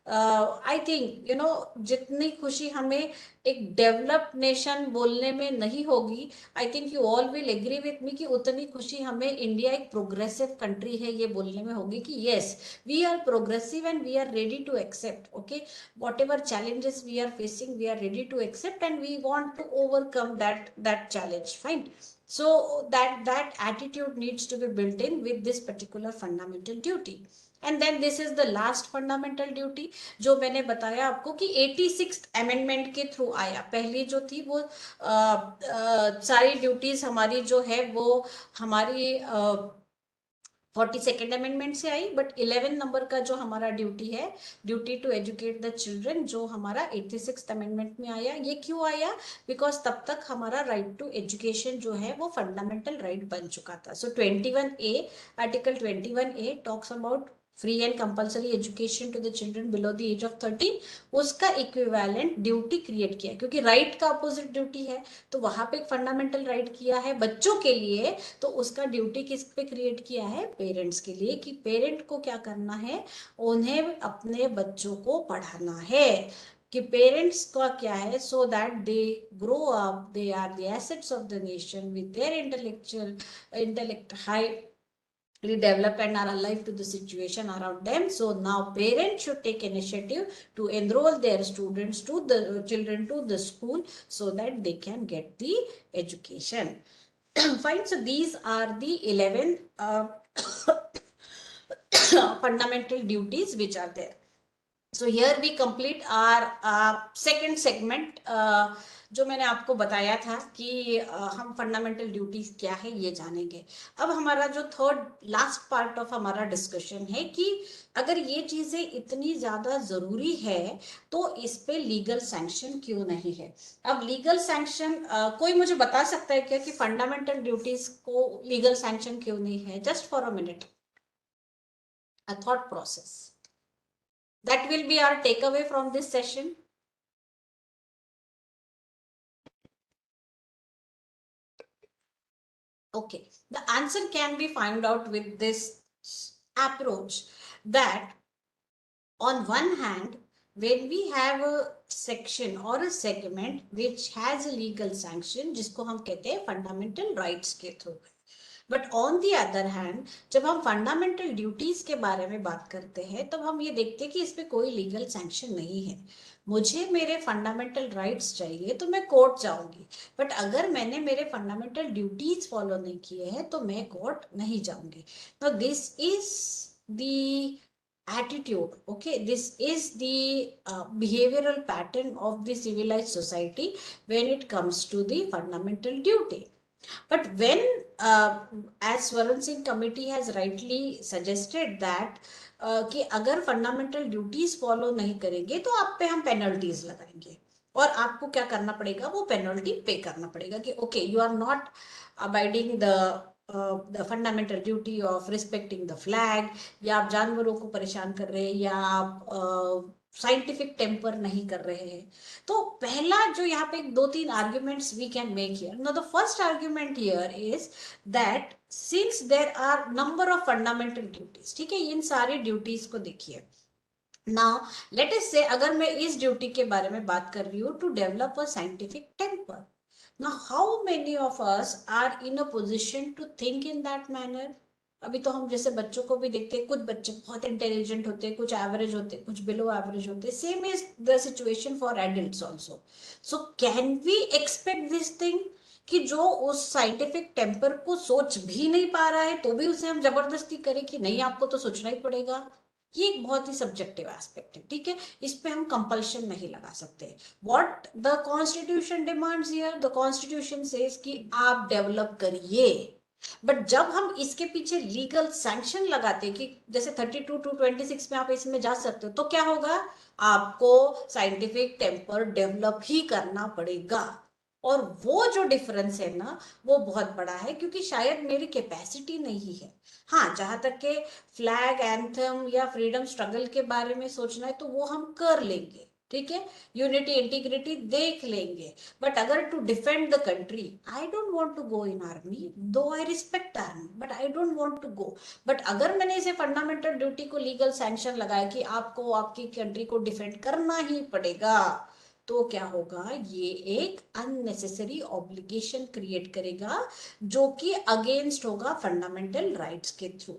आई थिंक जितनी खुशी हमें एक डेवलप्ड नेशन बोलने में नहीं होगी, I think you all will agree with me कि उतनी खुशी हमें इंडिया एक प्रोग्रेसिव कंट्री है ये बोलने में होगी कि yes, we are progressive and we are ready to accept, okay, whatever challenges we are facing, we are ready to accept and we want to overcome that challenge. Fine. So that attitude needs to be built in with this particular fundamental duty. And then this is the last fundamental duty जो मैंने बताया आपको कि 86th amendment के through आया. पहली जो थी वो सारी ड्यूटीज हमारी जो है वो हमारी 42nd अमेंडमेंट से आई, बट 11 नंबर का जो हमारा ड्यूटी है, duty to educate the children, जो हमारा 86th अमेंडमेंट में आया। ये क्यों आया? बिकॉज तब तक हमारा राइट टू एजुकेशन जो है वो फंडामेंटल राइट बन चुका था। So 21A, article 21A talks about free and compulsory education to the children below the age of 13। उसका इक्विवेलेंट ड्यूटी क्रिएट किया, क्योंकि राइट का अपोजिट ड्यूटी है, तो वहां पे एक फंडामेंटल राइट किया है बच्चों के लिए, तो उसका ड्यूटी किस पे क्रिएट किया है? पेरेंट्स के लिए, कि पेरेंट को क्या करना है? उन्हें अपने बच्चों को पढ़ाना है। कि पेरेंट्स का क्या है? So that they grow up, they are the assets of the nation with their intellect highly develop and are alive to the situation around them. So now parents should take initiative to enroll their students to the children to the school, so that they can get the education. Fine. So these are the 11 fundamental duties which are there. So here we complete our second segment, जो मैंने आपको बताया था कि हम fundamental duties क्या है ये जानेंगे। अब हमारा जो थर्ड लास्ट पार्ट ऑफ हमारा डिस्कशन है कि अगर ये चीजें इतनी ज्यादा जरूरी है तो इस पे लीगल सैंक्शन क्यों नहीं है। अब लीगल सैंक्शन कोई मुझे बता सकता है क्या कि फंडामेंटल ड्यूटीज को लीगल सैंक्शन क्यों नहीं है? Just for a minute, a thought process. That will be our takeaway from this session. Okay, the answer can be found out with this approach, that on one hand, when we have a section or a segment which has a legal sanction, जिसको हम कहते हैं fundamental rights के through, but on the other hand जब हम fundamental duties के बारे में बात करते हैं तब हम ये देखते हैं कि इस पे कोई लीगल सैंक्शन नहीं है। मुझे मेरे फंडामेंटल राइट्स चाहिए तो मैं कोर्ट जाऊंगी, बट अगर मैंने मेरे फंडामेंटल ड्यूटीज फॉलो नहीं किए हैं तो मैं कोर्ट नहीं जाऊंगी। तो this is the attitude, okay, this is the behavioral pattern of the civilized society when it comes to the fundamental duty. But when, as Swaran Singh committee has rightly suggested that कि अगर fundamental duties follow नहीं करेंगे तो आप पे हम penalties लगाएंगे, और आपको क्या करना पड़ेगा? वो पेनल्टी पे करना पड़ेगा कि okay, you are not abiding the fundamental duty of respecting the flag, या आप जानवरों को परेशान कर रहे हैं, या आप साइंटिफिक टेम्पर नहीं कर रहे हैं। तो पहला जो यहाँ पे दो तीन arguments we can make here. Now the first argument here is that since there are number of fundamental duties, ठीक है, इन सारी ड्यूटीज को देखिए। नाउ लेट अस से अगर मैं इस ड्यूटी के बारे में बात कर रही हूँ to develop a scientific temper, now how many of us are in a position to think in that manner? अभी तो हम जैसे बच्चों को भी देखते हैं, कुछ बच्चे बहुत इंटेलिजेंट होते हैं, कुछ एवरेज होते हैं, कुछ बिलो एवरेज होते हैं। Same is the situation for adults also. So can we expect this thing कि जो उस साइंटिफिक टेम्पर को सोच भी नहीं पा रहा है तो भी उसे हम जबरदस्ती करें कि नहीं आपको तो सोचना ही पड़ेगा? ये एक बहुत ही सब्जेक्टिव एस्पेक्ट है, ठीक है, इस पे हम कंपल्शन नहीं लगा सकते। What the constitution demands here, the constitution says कि आप डेवलप करिए, बट जब हम इसके पीछे लीगल सैंक्शन लगाते कि जैसे 32 to 26 में आप इसमें जा सकते हो, तो क्या होगा? आपको साइंटिफिक टेम्पर डेवलप ही करना पड़ेगा। और वो जो डिफरेंस है ना, वो बहुत बड़ा है, क्योंकि शायद मेरी कैपेसिटी नहीं है। हाँ, जहां तक के फ्लैग एंथम या फ्रीडम स्ट्रगल के बारे में सोचना है तो वो हम कर लेंगे, ठीक है, यूनिटी इंटीग्रिटी देख लेंगे, बट अगर to defend the country, I don't want to go in army, though I respect army, but I don't want to go. But अगर मैंने इसे फंडामेंटल ड्यूटी को लीगल सैंक्शन लगाया कि आपको आपकी कंट्री को डिफेंड करना ही पड़ेगा, तो क्या होगा? ये एक अननेसेसरी ऑब्लिगेशन क्रिएट करेगा, जो कि अगेंस्ट होगा फंडामेंटल राइट्स के थ्रू,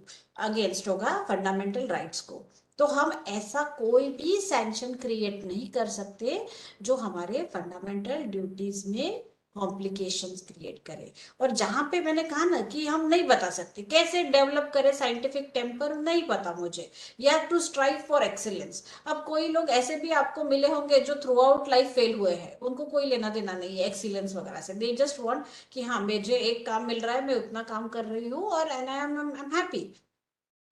अगेंस्ट होगा फंडामेंटल राइट्स को। तो हम ऐसा कोई भी सैंक्शन क्रिएट नहीं कर सकते जो हमारे फंडामेंटल ड्यूटीज में कॉम्प्लिकेशंस क्रिएट करे। और जहां पे मैंने कहा ना कि हम नहीं बता सकते कैसे डेवलप करें साइंटिफिक टेम्पर, नहीं पता मुझे, या टू स्ट्राइव फॉर एक्सीलेंस। अब कोई लोग ऐसे भी आपको मिले होंगे जो थ्रू आउट लाइफ फेल हुए हैं, उनको कोई लेना देना नहीं है एक्सीलेंस वगैरह से, दे जस्ट वांट कि हाँ मुझे एक काम मिल रहा है, मैं उतना काम कर रही हूँ और एंड आई एम हैप्पी।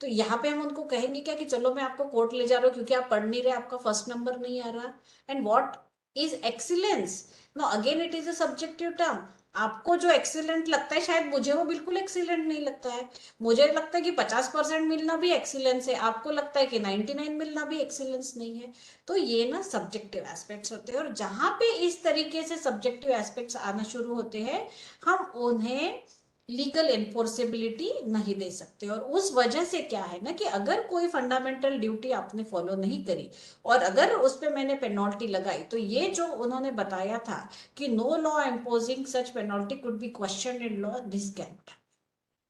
तो यहाँ पे हम उनको कहेंगे क्या कि चलो मैं आपको कोर्ट ले जा रहा हूँ क्योंकि आप पढ़ नहीं रहे, आपका फर्स्ट नंबर नहीं आ रहा? And what is excellence? No, again it is a subjective term. आपको जो एक्सीलेंट लगता है शायद मुझे वो बिल्कुल एक्सीलेंट नहीं लगता है। मुझे लगता है कि 50% मिलना भी एक्सीलेंस है, आपको लगता है कि 99 मिलना भी एक्सीलेंस नहीं है। तो ये ना सब्जेक्टिव एस्पेक्ट्स होते हैं, और जहां पे इस तरीके से सब्जेक्टिव एस्पेक्ट्स आना शुरू होते हैं, हम उन्हें लीगल एनफोर्सेबिलिटी नहीं दे सकते। और उस वजह से क्या है ना कि अगर कोई फंडामेंटल ड्यूटी आपने फॉलो नहीं करी और अगर उस पे मैंने पेनल्टी लगाई, तो ये जो उन्होंने बताया था कि no law imposing such penalty could be question in law, this can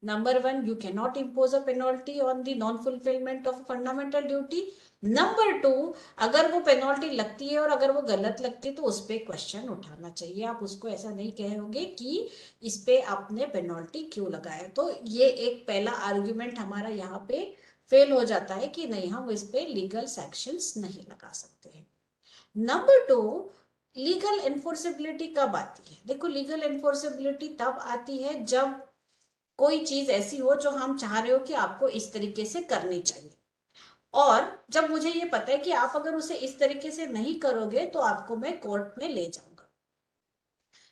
Number one, you cannot impose a penalty on the non-fulfillment of fundamental duty. Number two, अगर वो पेनल्टी लगती है और अगर वो गलत लगती है तो उस पर क्वेश्चन उठाना चाहिए। आप उसको ऐसा नहीं कहोगे कि इस पे आपने पेनल्टी क्यों लगाया। तो ये एक पहला आर्ग्यूमेंट हमारा यहाँ पे फेल हो जाता है कि नहीं, हम इस पे लीगल सैक्शंस नहीं लगा सकते हैं। नंबर टू, लीगल एनफोर्सेबिलिटी कब आती है? देखो, लीगल एनफोर्सेबिलिटी तब आती है जब कोई चीज ऐसी हो जो हम चाह रहे हो कि आपको इस तरीके से करनी चाहिए, और जब मुझे ये पता है कि आप अगर उसे इस तरीके से नहीं करोगे तो आपको मैं कोर्ट में ले जाऊंगा।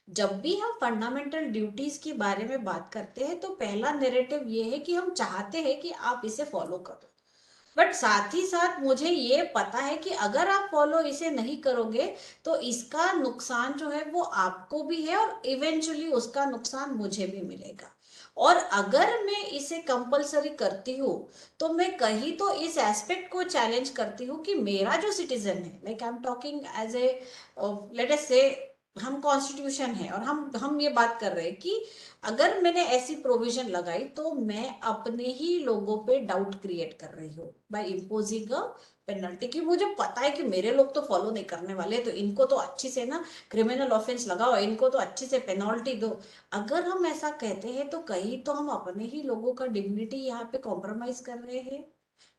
जब भी हम फंडामेंटल ड्यूटीज के बारे में बात करते हैं तो पहला नैरेटिव ये है कि हम चाहते हैं कि आप इसे फॉलो करो, बट साथ ही साथ मुझे ये पता है कि अगर आप फॉलो इसे नहीं करोगे तो इसका नुकसान जो है वो आपको भी है और इवेंचुअली उसका नुकसान मुझे भी मिलेगा। और अगर मैं इसे कंपलसरी करती हूँ तो मैं कहीं तो इस एस्पेक्ट को चैलेंज करती हूँ कि मेरा जो सिटीजन है, like I am talking as a, let us say हम कॉन्स्टिट्यूशन है और हम ये बात कर रहे हैं कि अगर मैंने ऐसी प्रोविजन लगाई तो मैं अपने ही लोगों पे डाउट क्रिएट कर रही हूँ बाय इम्पोजिंग अ पेनल्टी, कि मुझे पता है कि मेरे लोग तो फॉलो नहीं करने वाले, तो इनको तो अच्छी से ना क्रिमिनल ऑफेंस लगाओ, इनको तो अच्छी से पेनल्टी दो। अगर हम ऐसा कहते हैं तो कहीं तो हम अपने ही लोगों का डिग्निटी यहाँ पे कॉम्प्रोमाइज कर रहे हैं।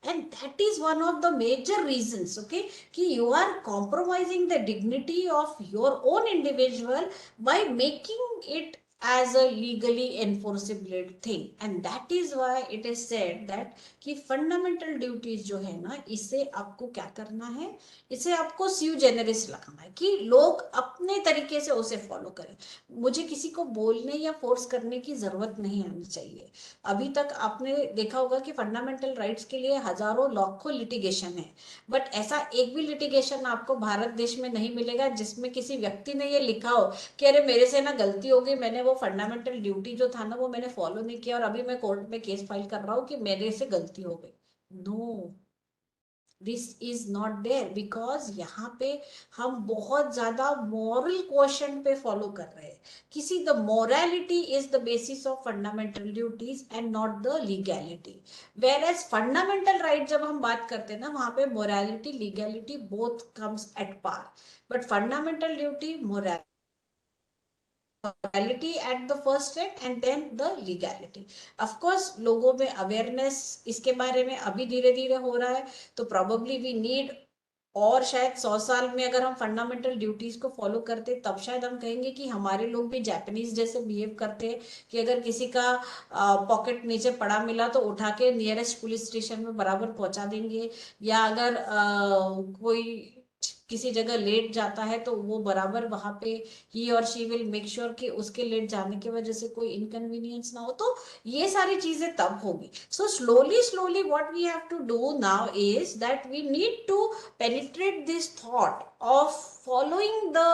And that is one of the major reasons, okay, कि you are compromising the dignity of your own individual by making it as a legally enforceable thing. And that is why it is said that कि fundamental duties जो है ना, इसे आपको क्या करना है, इसे आपको स्यू जेनरिस रखना है कि लोग अपने तरीके से उसे फॉलो करें। मुझे किसी को बोलने या फोर्स करने की जरूरत नहीं आनी चाहिए। अभी तक आपने देखा होगा कि फंडामेंटल राइट्स के लिए हजारों लाखों लिटिगेशन है, बट ऐसा एक भी लिटिगेशन आपको भारत देश में नहीं मिलेगा जिसमें किसी व्यक्ति ने ये लिखा हो कि अरे मेरे से ना गलती हो गई, मैंने वो फंडामेंटल ड्यूटी जो था ना वो मैंने फॉलो नहीं किया और अभी मैं कोर्ट में केस फाइल कर रहा हूँ कि मेरे से गलती हो गई। No, this is not there, because यहाँ पे हम बहुत ज्यादा मॉरल क्वेश्चन पे फॉलो कर रहे हैं। किसी the morality is the basis of fundamental duties and not the legality. Whereas fundamental right जब हम बात करते हैं ना, वहां पे morality legality both comes at par, but fundamental duty morality at the first step and then the legality. of course लोगों में अवेयरनेस इसके बारे में अभी धीरे धीरे हो रहा है, तो probably we need, और शायद 100 साल में अगर हम फंडामेंटल ड्यूटीज को फॉलो करते तब शायद हम कहेंगे कि हमारे लोग भी जापानीज जैसे बिहेव करते हैं, कि अगर किसी का पॉकेट नीचे पड़ा मिला तो उठा के नियरेस्ट पुलिस स्टेशन में बराबर पहुंचा देंगे, या अगर कोई किसी जगह लेट जाता है तो वो बराबर वहां पे ही और शी विल मेक श्योर कि उसके लेट जाने की वजह से कोई इनकन्वीनियंस ना हो। तो ये सारी चीजें तब होगी। So slowly slowly what we have to do now is that we need to penetrate this thought of following the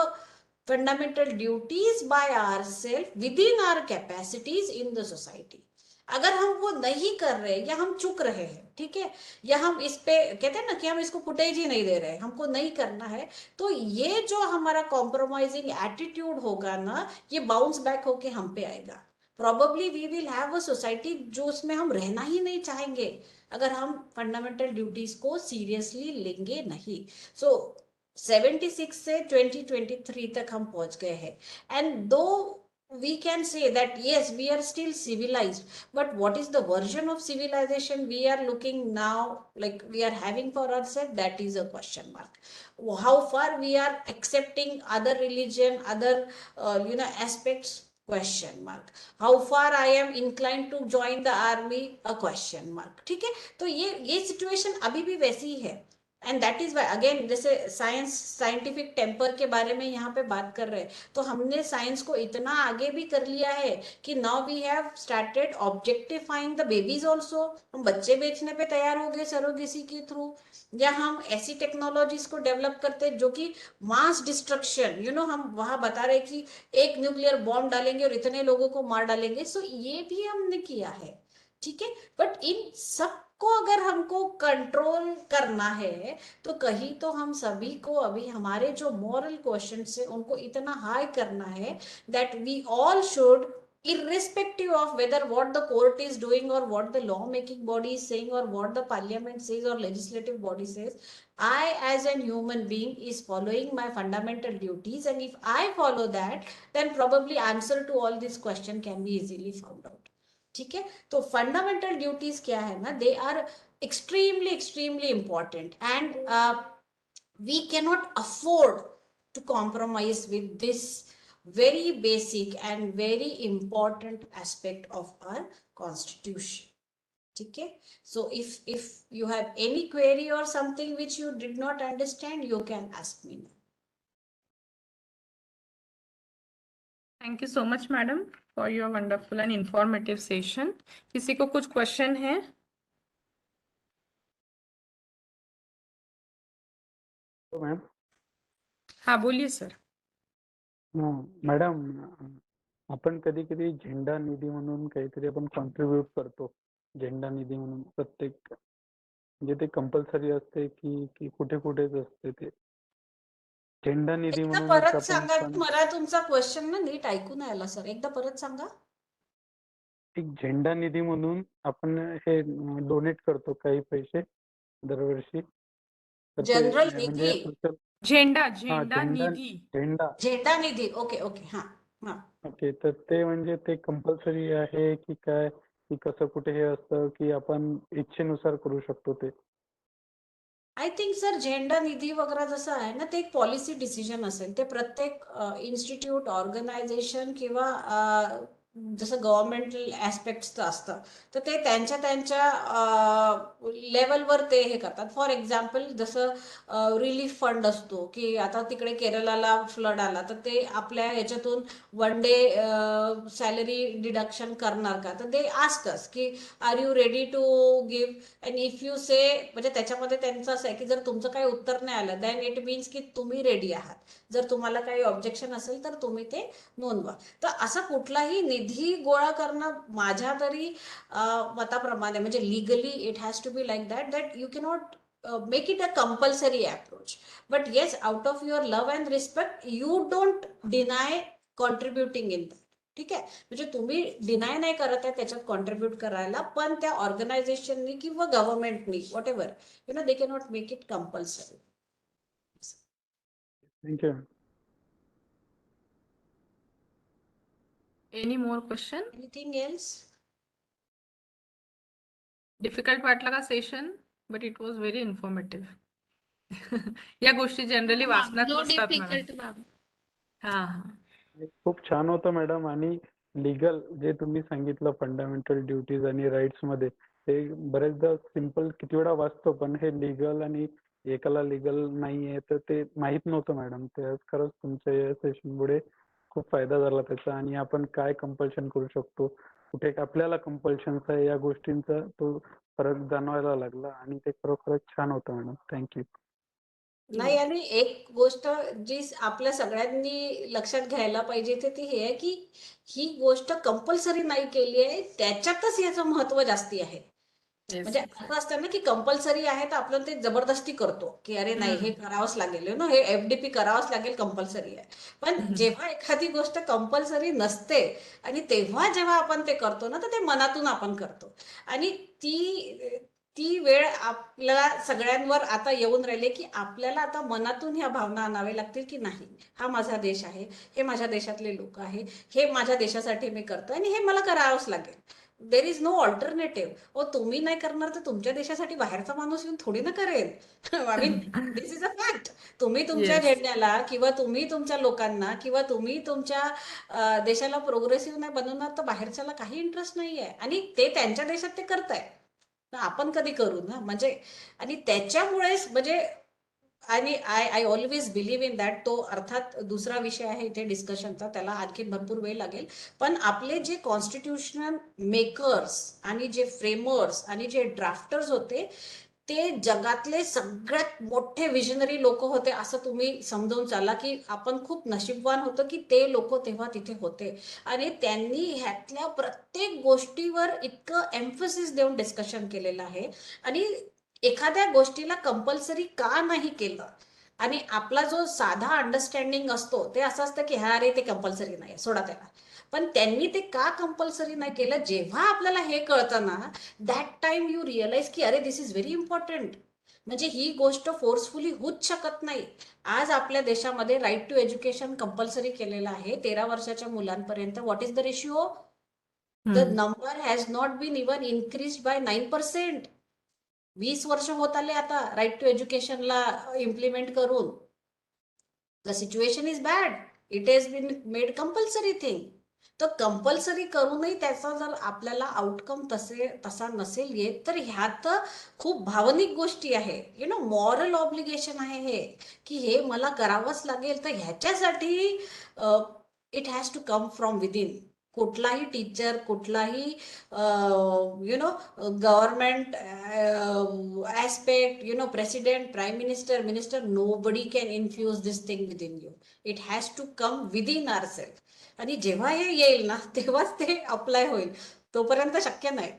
fundamental duties by ourselves within our capacities in the society. अगर हम वो नहीं कर रहे या हम चुक रहे हैं, ठीक है, या हम इस पे कहते हैं ना कि हम इसको फुटेज ही नहीं दे रहे, हमको नहीं करना है, तो ये जो हमारा कॉम्प्रोमाइजिंग एटीट्यूड होगा ना, ये बाउंस बैक होके हम पे आएगा। Probably we will have a society जो उसमें हम रहना ही नहीं चाहेंगे अगर हम फंडामेंटल ड्यूटीज को सीरियसली लेंगे नहीं। सो 76 से 2023 तक हम पहुंच गए हैं, एंड दो we can say that yes we are still civilized, but what is the version of civilization we are looking now, like we are having for ourselves, that is a question mark. How far we are accepting other religion, other aspects, question mark. How far I am incline to join the army, a question mark. ठीक है, तो ये situation अभी भी वैसी ही है. And that is why again, जैसे साइंटिफिक टेम्पर के बारे में यहाँ पे बात कर रहे हैं, तो हमने साइंस को इतना आगे भी कर लिया है कि now we have started objectifying the babies also. हम बच्चे बेचने पे तैयार हो गए सरोगेसी के थ्रू, या हम ऐसी टेक्नोलॉजीज को डेवलप करते हैं जो कि मास डिस्ट्रक्शन, हम वहां बता रहे कि एक न्यूक्लियर बॉम्ब डालेंगे और इतने लोगों को मार डालेंगे. सो ये भी हमने किया है. ठीक है, बट इन सबको अगर हमको कंट्रोल करना है, तो कहीं तो हम सभी को अभी हमारे जो मॉरल क्वेश्चन है उनको इतना हाई करना है that we all should, irrespective of whether what the court is doing or what the law making body is saying or what the parliament says or legislative body says, I as a human being is following my fundamental duties, and if I follow that, then probably answer to all these question can be easily found out. ठीक है, तो fundamental duties क्या है ना, they are extremely extremely important, and we cannot afford to compromise with this very basic and very important aspect of our constitution. Okay, so if you have any query or something which you did not understand, you can ask me now. Thank you so much madam for your wonderful and informative session. किसी को कुछ question है? तो ma'am हाँ बोलिए sir. Madam, आपण कधी कधी झेंडा निधी म्हणून काहीतरी आपण कॉन्ट्रीब्युट करतो. झेंडा निधी म्हणून प्रत्येक, म्हणजे ते कंपल्सरी असते की की कुठे कुठेच असते ते झेंडा निधी एकदा म्हणून एक परत आपण सांगा, मला तुमचा क्वेश्चन ना नीट ऐकू नाही आला सर, एकदा परत सांगा. एक झेंडा निधी म्हणून आपण हे डोनेट करतो काही पैसे दरवर्षी. तर ते जनरल म्हणजे निधी, झेंडा हा झेंडा झेंडा निधी. झेंडा झेंडा निधी. ओके ओके, हा हा. ओके, तर ते म्हणजे ते कंपल्सरी आहे की काय, की कसं कुठे हे असतं की आपण इच्छेनुसार करू शकतो ते? आय थिंक सर, झेंडा निधी वगैरे जसं आहे ना, ते एक पॉलिसी डिसिजन असेल. ते प्रत्येक इन्स्टिट्यूट, ऑर्गनायझेशन किंवा जसं गव्हर्नमेंटल ऍस्पेक्ट्सचं असतं, तर ते त्यांच्या त्यांच्या लेवलवर ते हे करतात. फॉर एक्झाम्पल, जसं रिलीफ फंड असतो, की आता तिकडे केरळला फ्लड आला, तर ते आपल्या ह्याच्यातून वन डे सॅलरी डिडक्शन करणार का, तर दे आस्क अस की are you ready to give. And if you say, म्हणजे त्याच्यामध्ये त्यांचं असं आहे की जर तुमचं काही उत्तर नाही आलं, देन इट मीन्स की तुम्ही रेडी आहात. जर तुम्हाला काही ऑब्जेक्शन असेल तर तुम्ही ते नोंदवा. तर असा कुठलाही निधी गोळा करणं माझ्या तरी मताप्रमाणे, म्हणजे legally it has to be like that, that you cannot make it a compulsory approach. But yes, out of your love and respect, you don't deny contributing in that. ठीक आहे, म्हणजे तुम्ही डिनाय नाही करत आहे त्याच्यात कॉन्ट्रीब्युट करायला, पण त्या ऑर्गनायझेशननी किंवा गव्हर्नमेंटनी, whatever, they cannot make it compulsory. Thank you. Any more question? Anything else? Difficult वाटला का session? But it was very informative. या गोष्टी जनरली वाचनात नो नसतात डिफिकल्ट मॅडम. मॅम. हा हा. खूप छान होतं मॅडम. आणि लिगल जे तुम्ही सांगितलं फंडामेंटल ड्युटीज आणि राईट्स मध्ये, ते बरेचदा सिम्पल किती वेळा वाचतो, पण हे लिगल आणि एकाला लिगल नाहीये तर ते माहित नव्हतं मॅडम. ते खरंच तुमच्या या सेशनमुळे खूप फायदा झाला त्याचा. आणि आपण काय कंपल्शन करू शकतो, कुठे आपल्याला कंपल्शन आहे, या गोष्टींचा तो फरक जाणवायला लागला. आणि ते खरोखरच छान होतं मॅडम. थँक्यू. नाही, आणि एक गोष्ट जी आपल्या सगळ्यांनी लक्षात घ्यायला पाहिजे ते ती हे आहे की ही गोष्ट कंपल्सरी नाही केली आहे, त्याच्यातच याचं महत्व जास्ती आहे. म्हणजे असं असतं ना की कंपल्सरी आहे तर आपण ते जबरदस्ती करतो की अरे नाही, हे करावंच लागेल, हे FDP करावंच लागेल, कंपल्सरी आहे. पण जेव्हा एखादी गोष्ट कंपल्सरी नसते आणि तेव्हा जेव्हा आपण ते करतो ना, तर ते मनातून आपण करतो. आणि ती वेळ आपल्याला सगळ्यांवर आता येऊन राहिली की आपल्याला आता मनातून ह्या भावना आणाव्या लागतील की नाही, हा माझा देश आहे, हे माझ्या देशातले लोक आहे, हे माझ्या देशासाठी मी करतो आणि हे मला करावंच लागेल. There is no alternative. तुम्ही नाही करणार तर तुमच्या देशासाठी बाहेरचा माणूस येऊन थोडी ना करेल. I mean this is a fact. तुम्ही तुमच्या Yes. झेंड्याला किंवा तुम्ही तुमच्या लोकांना किंवा तुम्ही तुमच्या देशाला प्रोग्रेसिव्ह नाही बनवणार तर बाहेरच्याला काही इंटरेस्ट नाहीये, आणि ते त्यांच्या देशात ते करताय, तर आपण कधी करू ना. म्हणजे आणि त्याच्यामुळेच म्हणजे आणि I always believe in that. तो अर्थात दुसरा विषय आहे इथे डिस्कशनचा, त्याला आणखी भरपूर वेळ लागेल. पण आपले जे कॉन्स्टिट्यूशनल मेकर्स आणि जे फ्रेमर्स आणि जे ड्राफ्टर्स होते ते जगातले सगळ्यात मोठे विजनरी लोक होते, असं तुम्ही समजावून चाला की आपण खूप नशीबवान होतो की ते लोक तेव्हा तिथे होते. आणि त्यांनी ह्यातल्या प्रत्येक गोष्टीवर इतकं एम्फसिस देऊन डिस्कशन केलेलं आहे. आणि एखाद्या गोष्टीला कंपल्सरी का नाही केलं, आणि आपला जो साधा अंडरस्टँडिंग असतो ते असं असतं की हा रे ते कंपल्सरी नाही, सोडा त्याला. पण त्यांनी ते का कंपल्सरी नाही केलं, जेव्हा आपल्याला हे कळतं ना, दॅट टाइम यू रिअलाइज की अरे दिस इज व्हेरी इम्पॉर्टंट. म्हणजे ही गोष्ट फोर्सफुली होऊच शकत नाही. आज आपल्या देशामध्ये राईट टू एज्युकेशन कंपल्सरी केलेलं आहे 13 वर्षाच्या मुलांपर्यंत. What is the ratio? The Hmm. Number has not been even increase by 9%. 20 वर्ष होत आले आता राईट टू एज्युकेशनला इम्प्लिमेंट करून. The situation is bad. It has been made compulsory thing. तर कंपल्सरी करूनही त्याचा जर आपल्याला आउटकम तसा नसेल येत, तर ह्यात खूप भावनिक गोष्टी आहे, मॉरल ऑब्लिगेशन आहे हे, की हे मला करावंच लागेल. तर ह्याच्यासाठी it has to come from within. कुठलाही टीचर, कुठलाही government aspect, president, prime minister, nobody can infuse this thing within you. It has to come within ourselves. आणि जेव्हा हे येईल ना तेव्हाच ते अप्लाय होईल, तोपर्यंत शक्य नाही.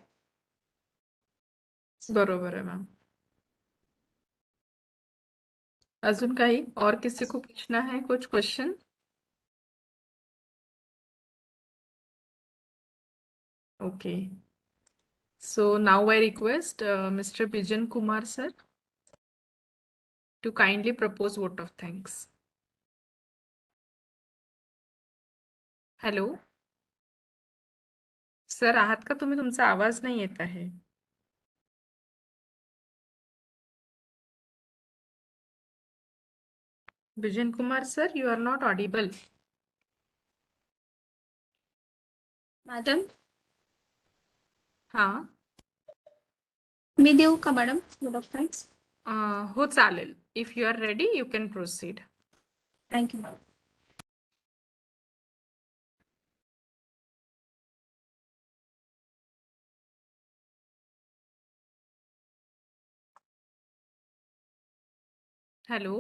बरोबर है मैम. अजून काही और किसी को पूछना है कुछ question? Okay. So now I request Mr. Bijan Kumar sir to kindly propose vote of thanks. Hello sir, आहात का तुम्ही? तुमचा आवाज नाही येत आहे. Bijan Kumar sir, you are not audible. Madam, हा. मी देऊ का मॅडम वोट ऑफ थँक्स? हो चालेल. If you are ready you can proceed. Thank you madam. Hello.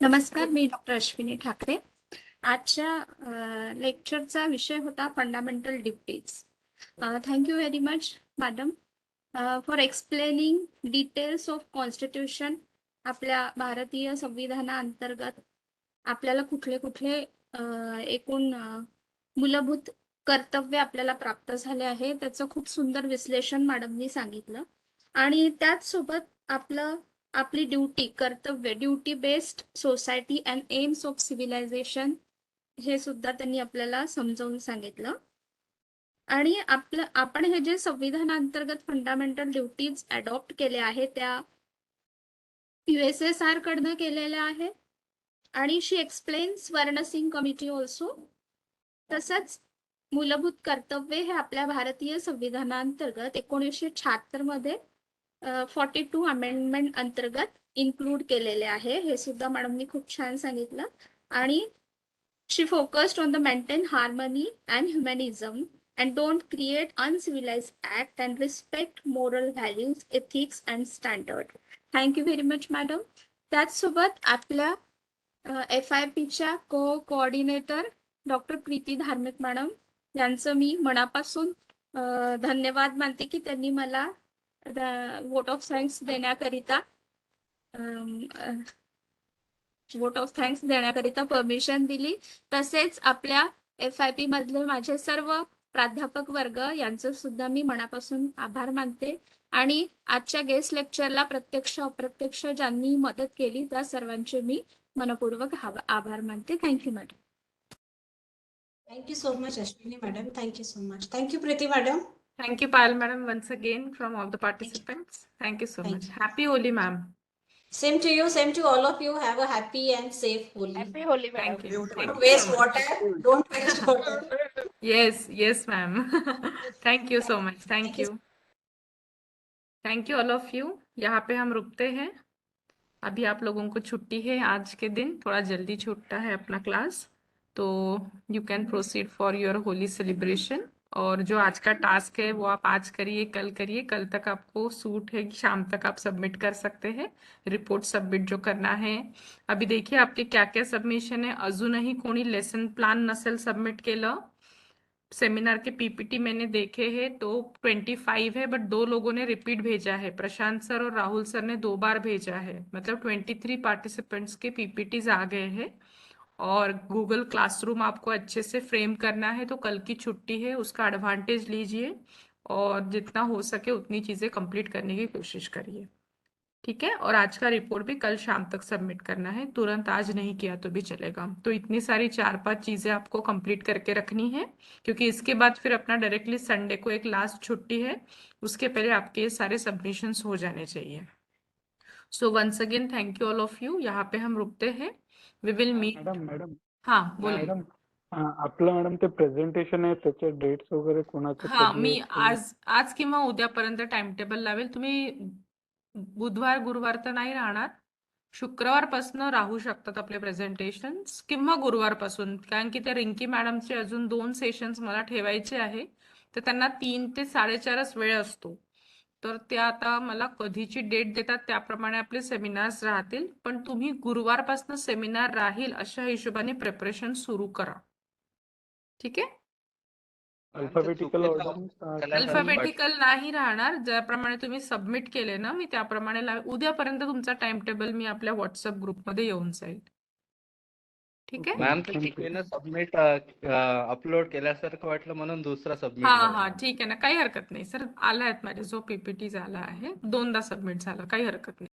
नमस्कार, मी डॉक्टर अश्विनी ठाकरे. आजच्या लेक्चरचा विषय होता fundamental duties. Thank you very much madam for explaining details of constitution. आपल्या भारतीय संविधानाअंतर्गत आपल्याला कुठले कुठले एकूण मूलभूत कर्तव्य आपल्याला प्राप्त झाले आहे त्याचं खूप सुंदर विश्लेषण मॅडमनी सांगितलं. आणि त्याचसोबत आपली ड्युटी, कर्तव्य, duty based society and aims of civilization हे सुद्धा त्यांनी आपल्याला समजावून सांगितलं. आणि आपण हे जे संविधानाअंतर्गत फंडामेंटल ड्युटीज अडॉप्ट केले आहे त्या USSR कडनं केलेल्या आहेत. आणि she explains Swaran Singh committee also. तसंच मूलभूत कर्तव्य हे आपल्या भारतीय संविधानाअंतर्गत 1976 मध्ये 42 अमेंडमेंट अंतर्गत इन्क्लूड केलेले आहे. हे सुद्धा मॅडमनी खूप छान सांगितलं. आणि she focused on the maintain harmony and humanism and don't create uncivilized act and respect moral values, ethics and standard. Thank you very much madam. त्याचसोबत आपल्या FIPच्या कोऑर्डिनेटर डॉक्टर प्रीती धार्मिक मॅडम यांचं मी मनापासून धन्यवाद मानते की त्यांनी मला वोट ऑफ थँक्स देण्याकरिता परमिशन दिली. तसेच आपल्या FIP मधले माझे सर्व प्राध्यापक वर्ग यांचं सुद्धा मी मनापासून आभार मानते. आणि आजच्या गेस्ट लेक्चरला प्रत्यक्ष अप्रत्यक्ष ज्यांनी मदत केली त्या सर्वांचे मी मनपूर्वक आभार मानते. Thank you madam. Thank you so much, Ashwini madam. Thank you so much. Thank you, Preeti madam. Thank you, Payal madam, once again from all the Thank you. participants. Thank you so Thank much. you. Happy Holi, ma'am. Same to you. Same to all of you. Have a happy and safe Holi. Happy Holi Thank madam you. Don't Thank you so waste much. water. Don't waste water. Yes, yes, ma'am. Thank you so much. Thank Thank you. you. Thank you all of you. यहाँ पे हम रुकते हैं। अभी आप लोगों को छुट्टी है आज के दिन, थोड़ा जल्दी छूटता है अपना क्लास, तो you can proceed for your Holi celebration. और जो आज का टास्क है वो आप आज करिए, कल करिए, कल तक आपको सूट है कि शाम तक आप सबमिट कर सकते हैं रिपोर्ट सबमिट जो करना है। अभी देखिए आपके क्या क्या सबमिशन है। अजूनही कोणी लेसन प्लान नसेल सबमिट केलं, सेमिनार के पीपीटी मैंने देखे हैं तो 25 है, बट 2 लोगों ने रिपीट भेजा है, प्रशांत सर और राहुल सर ने 2 बार भेजा है, मतलब 23 पार्टिसिपेंट्स के पीपीटीज आ गए हैं। और गूगल क्लासरूम आपको अच्छे से फ्रेम करना है, तो कल की छुट्टी है उसका एडवांटेज लीजिए और जितना हो सके उतनी चीजें कंप्लीट करने की कोशिश करिए, ठीक है। और आज का रिपोर्ट भी कल शाम तक सबमिट करना है, तुरंत आज नहीं किया तो भी चलेगा। तो इतनी सारी 4-5 चीजें आपको कंप्लीट करके रखनी है, क्योंकि इसके बाद फिर अपना डायरेक्टली संडे को एक लास्ट छुट्टी है, उसके पहले आपके ये सारे सबमिशंस हो जाने चाहिए। So once again thank you all of you. यहाँ पे हम रुकते हैं, we will meet. Madam madam हाँ बोलिए। मॅडम आपलं मॅडम ते प्रेझेंटेशन आहे त्याचे डेट्स वगैरे कोणाचे हाँ कधी मी आहेत आज किंवा उद्यापर्यंत टाइम टेबल लावेल। तुम्ही बुधवार गुरुवार तर नाही राहणार, शुक्रवारपासून राहू शकतात आपले प्रेझेंटेशन्स, किंवा गुरुवारपासून, कारण की त्या रिंकी मॅडमचे अजून 2 सेशन्स मला ठेवायचे आहे, तर त्यांना 3 ते 4:30च वेळ असतो, तर ते आता मला कधीची डेट देतात त्याप्रमाणे आपले सेमिनार्स राहतील, पण तुम्ही गुरुवारपासून सेमिनार राहील अशा हिशोबाने प्रिपरेशन सुरू करा, ठीक आहे। अल्फाबेटिकल ऑर्डर अल्फाबेटिकल नाही राहणार, ज्याप्रमाणे तुम्ही सबमिट केले ना मी त्याप्रमाणे उद्यापर्यंत तुमचा टाइम टेबल मी आपल्या व्हॉट्सअप ग्रुपमध्ये येऊन जाईल, ठीक आहे। मॅम ते शिकवेनं सबमिट अपलोड केल्यासारखं वाटलं म्हणून दुसरा सबमिट हा झाला. हा ठीक आहे ना, काही हरकत नाही सर, आला आहेत माझे जो पीपीटी झाला आहे 2दा सबमिट झाला, काही हरकत नाही।